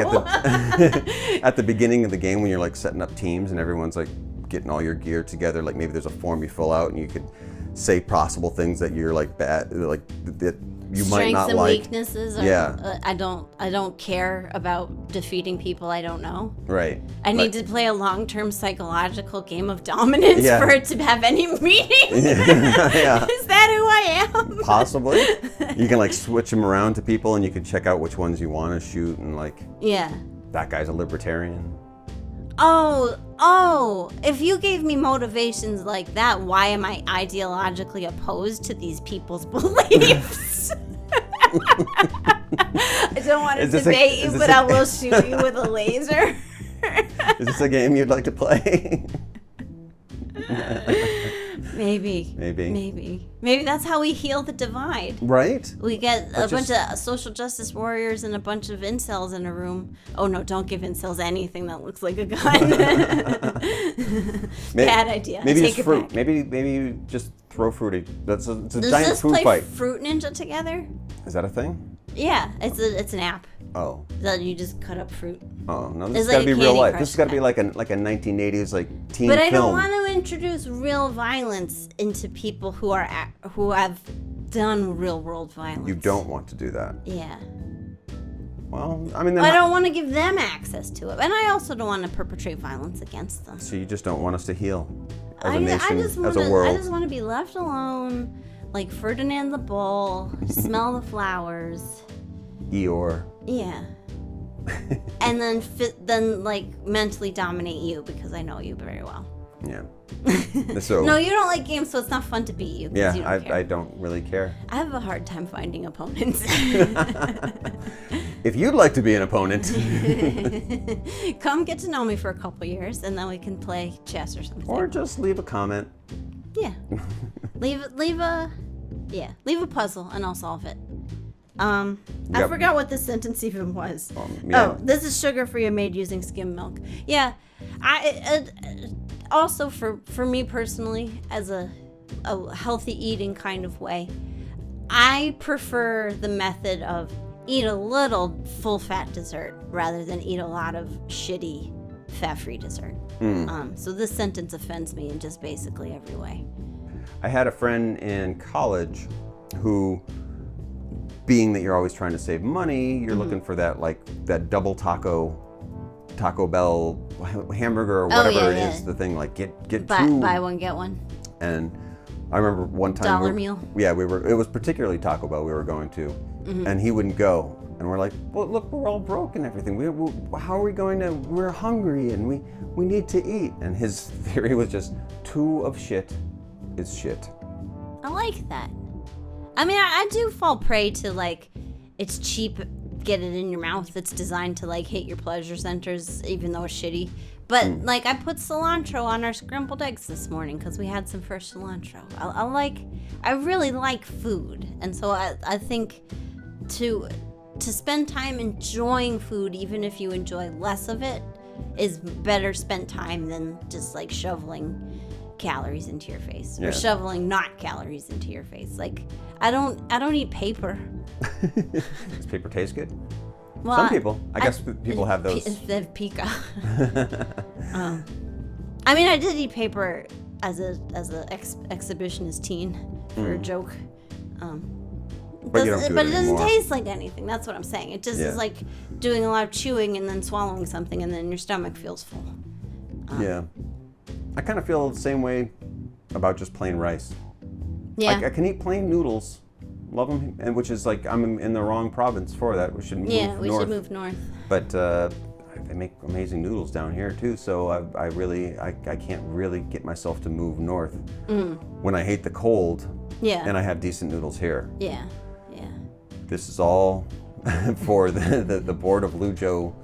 at the beginning of the game when you're like setting up teams and everyone's like getting all your gear together, like maybe there's a form you fill out and you could say possible things that you're like bad, like that you might not strengths and like. weaknesses. Yeah. I don't care about defeeting people I don't know. Right. I need to play a long-term psychological game of dominance Yeah. for it to have any meaning. Yeah. Is that who I am? Possibly. You can like switch them around to people and you can check out which ones you want to shoot and like Yeah. that guy's a libertarian. Oh, if you gave me motivations like that, why am I ideologically opposed to these people's beliefs? I don't want to debate you, but I will shoot you with a laser. Is this a game you'd like to play? Maybe that's how we heal the divide. Right? We get a bunch of social justice warriors and a bunch of incels in a room. Oh no, don't give incels anything that looks like a gun. Bad idea. Maybe Take it's it fruit. back. Maybe you just throw fruit. It's a Does giant this food play fight. Fruit Ninja together? Is that a thing? Yeah, it's an app Oh. that you just cut up fruit. Oh no! This It's has like got to a be real Candy life. Crush This has got to be app. like a 1980s like teen But I film. don't want to introduce real violence into people who have done real world violence. You don't want to do that. Yeah. Well, I mean, I don't want to give them access to it, and I also don't want to perpetrate violence against them. So you just don't want us to heal as a I nation, just as wanna, a world. I just want to be left alone, like Ferdinand the Bull, smell the flowers. Eeyore. Yeah. And then like mentally dominate you because I know you very well. Yeah. So. No, you don't like games, so it's not fun to beat you. 'Cause Yeah, you don't care. I don't really care. I have a hard time finding opponents. If you'd like to be an opponent, Come get to know me for a couple years, and then we can play chess or something. or just leave a comment. Yeah. leave a puzzle, and I'll solve it. I Yep. forgot what this sentence even was. Yeah. Oh, this is sugar-free and made using skim milk. Yeah, also for me personally, as a healthy eating kind of way, I prefer the method of eat a little full-fat dessert rather than eat a lot of shitty fat-free dessert. So this sentence offends me in just basically every way. I had a friend in college who, being that you're always trying to save money, you're looking for that double Taco Bell hamburger or whatever it is. The thing like get two. Buy one get one. And I remember one time Dollar meal. Yeah, it was particularly Taco Bell we were going to, and he wouldn't go. And we're like, well, look, we're all broke and everything. How are we going to? We're hungry and we need to eat. And his theory was just 2 of shit is shit. I like that. I mean, I do fall prey to, like, it's cheap, get it in your mouth. It's designed to, like, hit your pleasure centers, even though it's shitty. But, like, I put cilantro on our scrambled eggs this morning because we had some fresh cilantro. I really like food. And so I think to spend time enjoying food, even if you enjoy less of it, is better spent time than just, like, shoveling calories into your face or shoveling not calories into your face. Like, I don't eat paper. Does paper taste good? Well, some people. I guess people have those. They have pica. I mean, I did eat paper as a exhibitionist teen for a joke. But you don't do but it it doesn't anymore. taste like anything. That's what I'm saying. It just is like doing a lot of chewing and then swallowing something, and then your stomach feels full. Yeah. I kind of feel the same way about just plain rice. Yeah. I can eat plain noodles, love them, and which is like I'm in the wrong province for that. We should move north. Yeah, we should move north. But they make amazing noodles down here too. So I can't really get myself to move north when I hate the cold. Yeah. And I have decent noodles here. Yeah. Yeah. This is all for the board of Luzhou.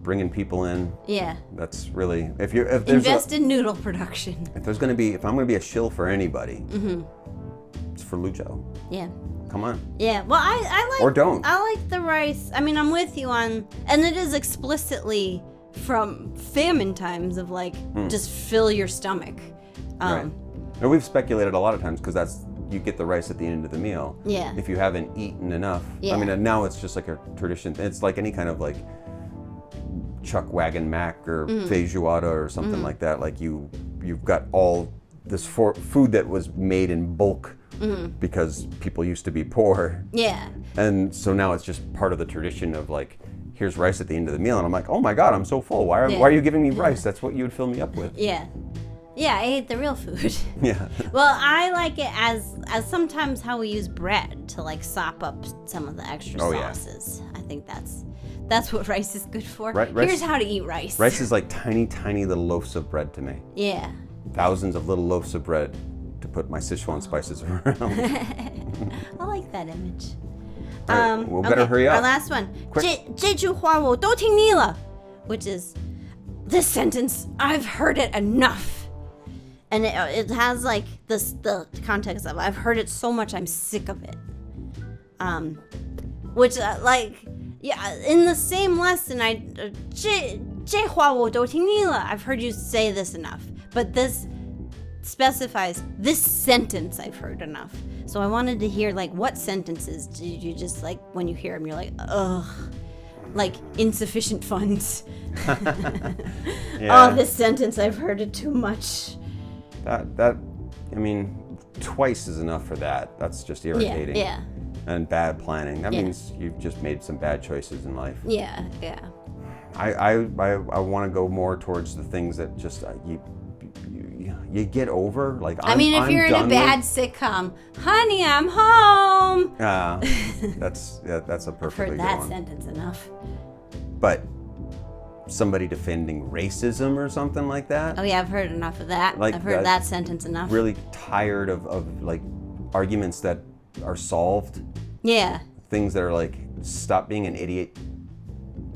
Bringing people in. Yeah. That's really if there's invest in noodle production. If I'm gonna be a shill for anybody, it's for Luzhou. Yeah. Come on. Yeah. Well, I like. Or don't. I like the rice. I mean, I'm with you on, and it is explicitly from famine times of like just fill your stomach. Right. And we've speculated a lot of times because you get the rice at the end of the meal. Yeah. If you haven't eaten enough. Yeah. I mean, now it's just like a tradition. It's like any kind of like chuck wagon mac or feijoada or something like that. Like you've got all this food that was made in bulk because people used to be poor. Yeah. And so now it's just part of the tradition of like, here's rice at the end of the meal, and I'm like, oh my God, I'm so full. Why are you giving me rice? That's what you would fill me up with. Yeah. Yeah, I hate the real food. Yeah. Well, I like it as sometimes how we use bread to like sop up some of the extra sauces. I think that's what rice is good for. Here's how to eat rice. Rice is like tiny, tiny little loaves of bread to me. Yeah. Thousands of little loaves of bread to put my Sichuan spices around. I like that image. All right, well, better hurry up. Our last one. Quick. 这句话我都听腻了, which is this sentence, I've heard it enough. And it has like the context of I've heard it so much I'm sick of it. Which in the same lesson这话我都听腻了, I've heard you say this enough. But this specifies this sentence I've heard enough. So I wanted to hear like what sentences did you just like when you hear them you're like ugh, like insufficient funds. Oh, this sentence I've heard it too much. That I mean, twice is enough for that. That's just irritating. Yeah. And bad planning. That means you've just made some bad choices in life. Yeah. I want to go more towards the things that just you get over. Like I mean, if you're in a bad sitcom, honey, I'm home. That's a perfectly I've heard good that one. sentence enough. But somebody defending racism or something like that. Oh yeah, I've heard enough of that. Like I've heard that sentence enough. Really tired of like arguments that are solved. Yeah. Things that are like, stop being an idiot,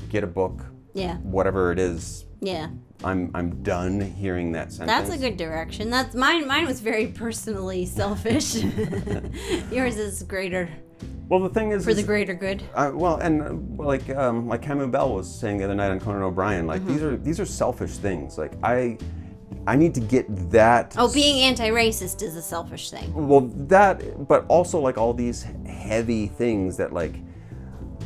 get a book. Yeah. Whatever it is. Yeah. I'm done hearing that sentence. That's a good direction. That's mine was very personally selfish. Yours is greater. Well, the thing is for the greater good. Like 𝗵𝗵𝗶𝗶 was saying the other night on Conan O'Brien, like these are selfish things. Like I need to get that. Oh, being anti-racist is a selfish thing. Well, that, but also like all these heavy things that like,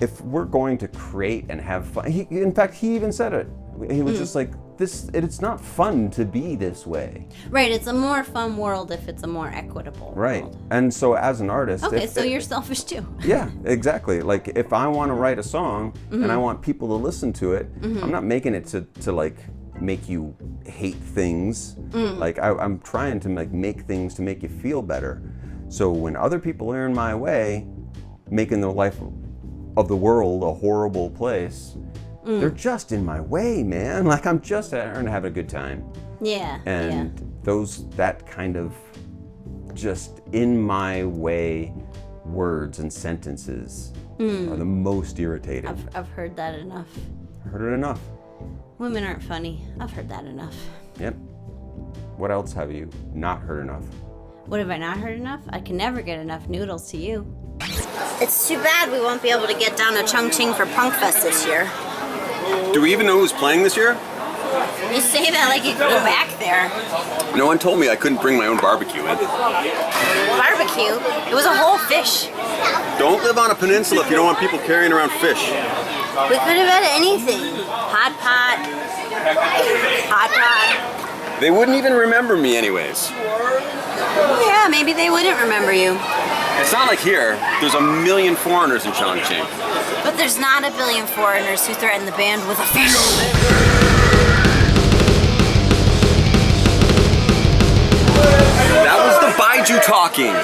if we're going to create and have fun, in fact, he even said it. He was just like, it's not fun to be this way. Right, it's a more fun world if it's a more equitable world. And so as an artist... Okay, so you're selfish too. Yeah, exactly. Like if I want to write a song and I want people to listen to it, I'm not making it to like make you hate things. Like I'm trying to like make things to make you feel better. So when other people are in my way, making the life of the world a horrible place, they're just in my way, man. Like I'm just there and having a good time. Yeah. And that kind of just in my way words and sentences are the most irritating. I've heard that enough. Heard it enough. Women aren't funny. I've heard that enough. Yep. What else have you not heard enough? What have I not heard enough? I can never get enough noodles to you. It's too bad we won't be able to get down to Chongqing for Punk Fest this year. Do we even know who's playing this year? You say that like you can go back there. No one told me I couldn't bring my own barbecue in. Barbecue? It was a whole fish. Don't live on a peninsula if you don't want people carrying around fish. We could have had anything. Hot pot. Hot pot. They wouldn't even remember me anyways. Yeah, maybe they wouldn't remember you. It's not like here. There's a million foreigners in Chongqing. But there's not a billion foreigners who threaten the band with a fish. That was the Baiju talking.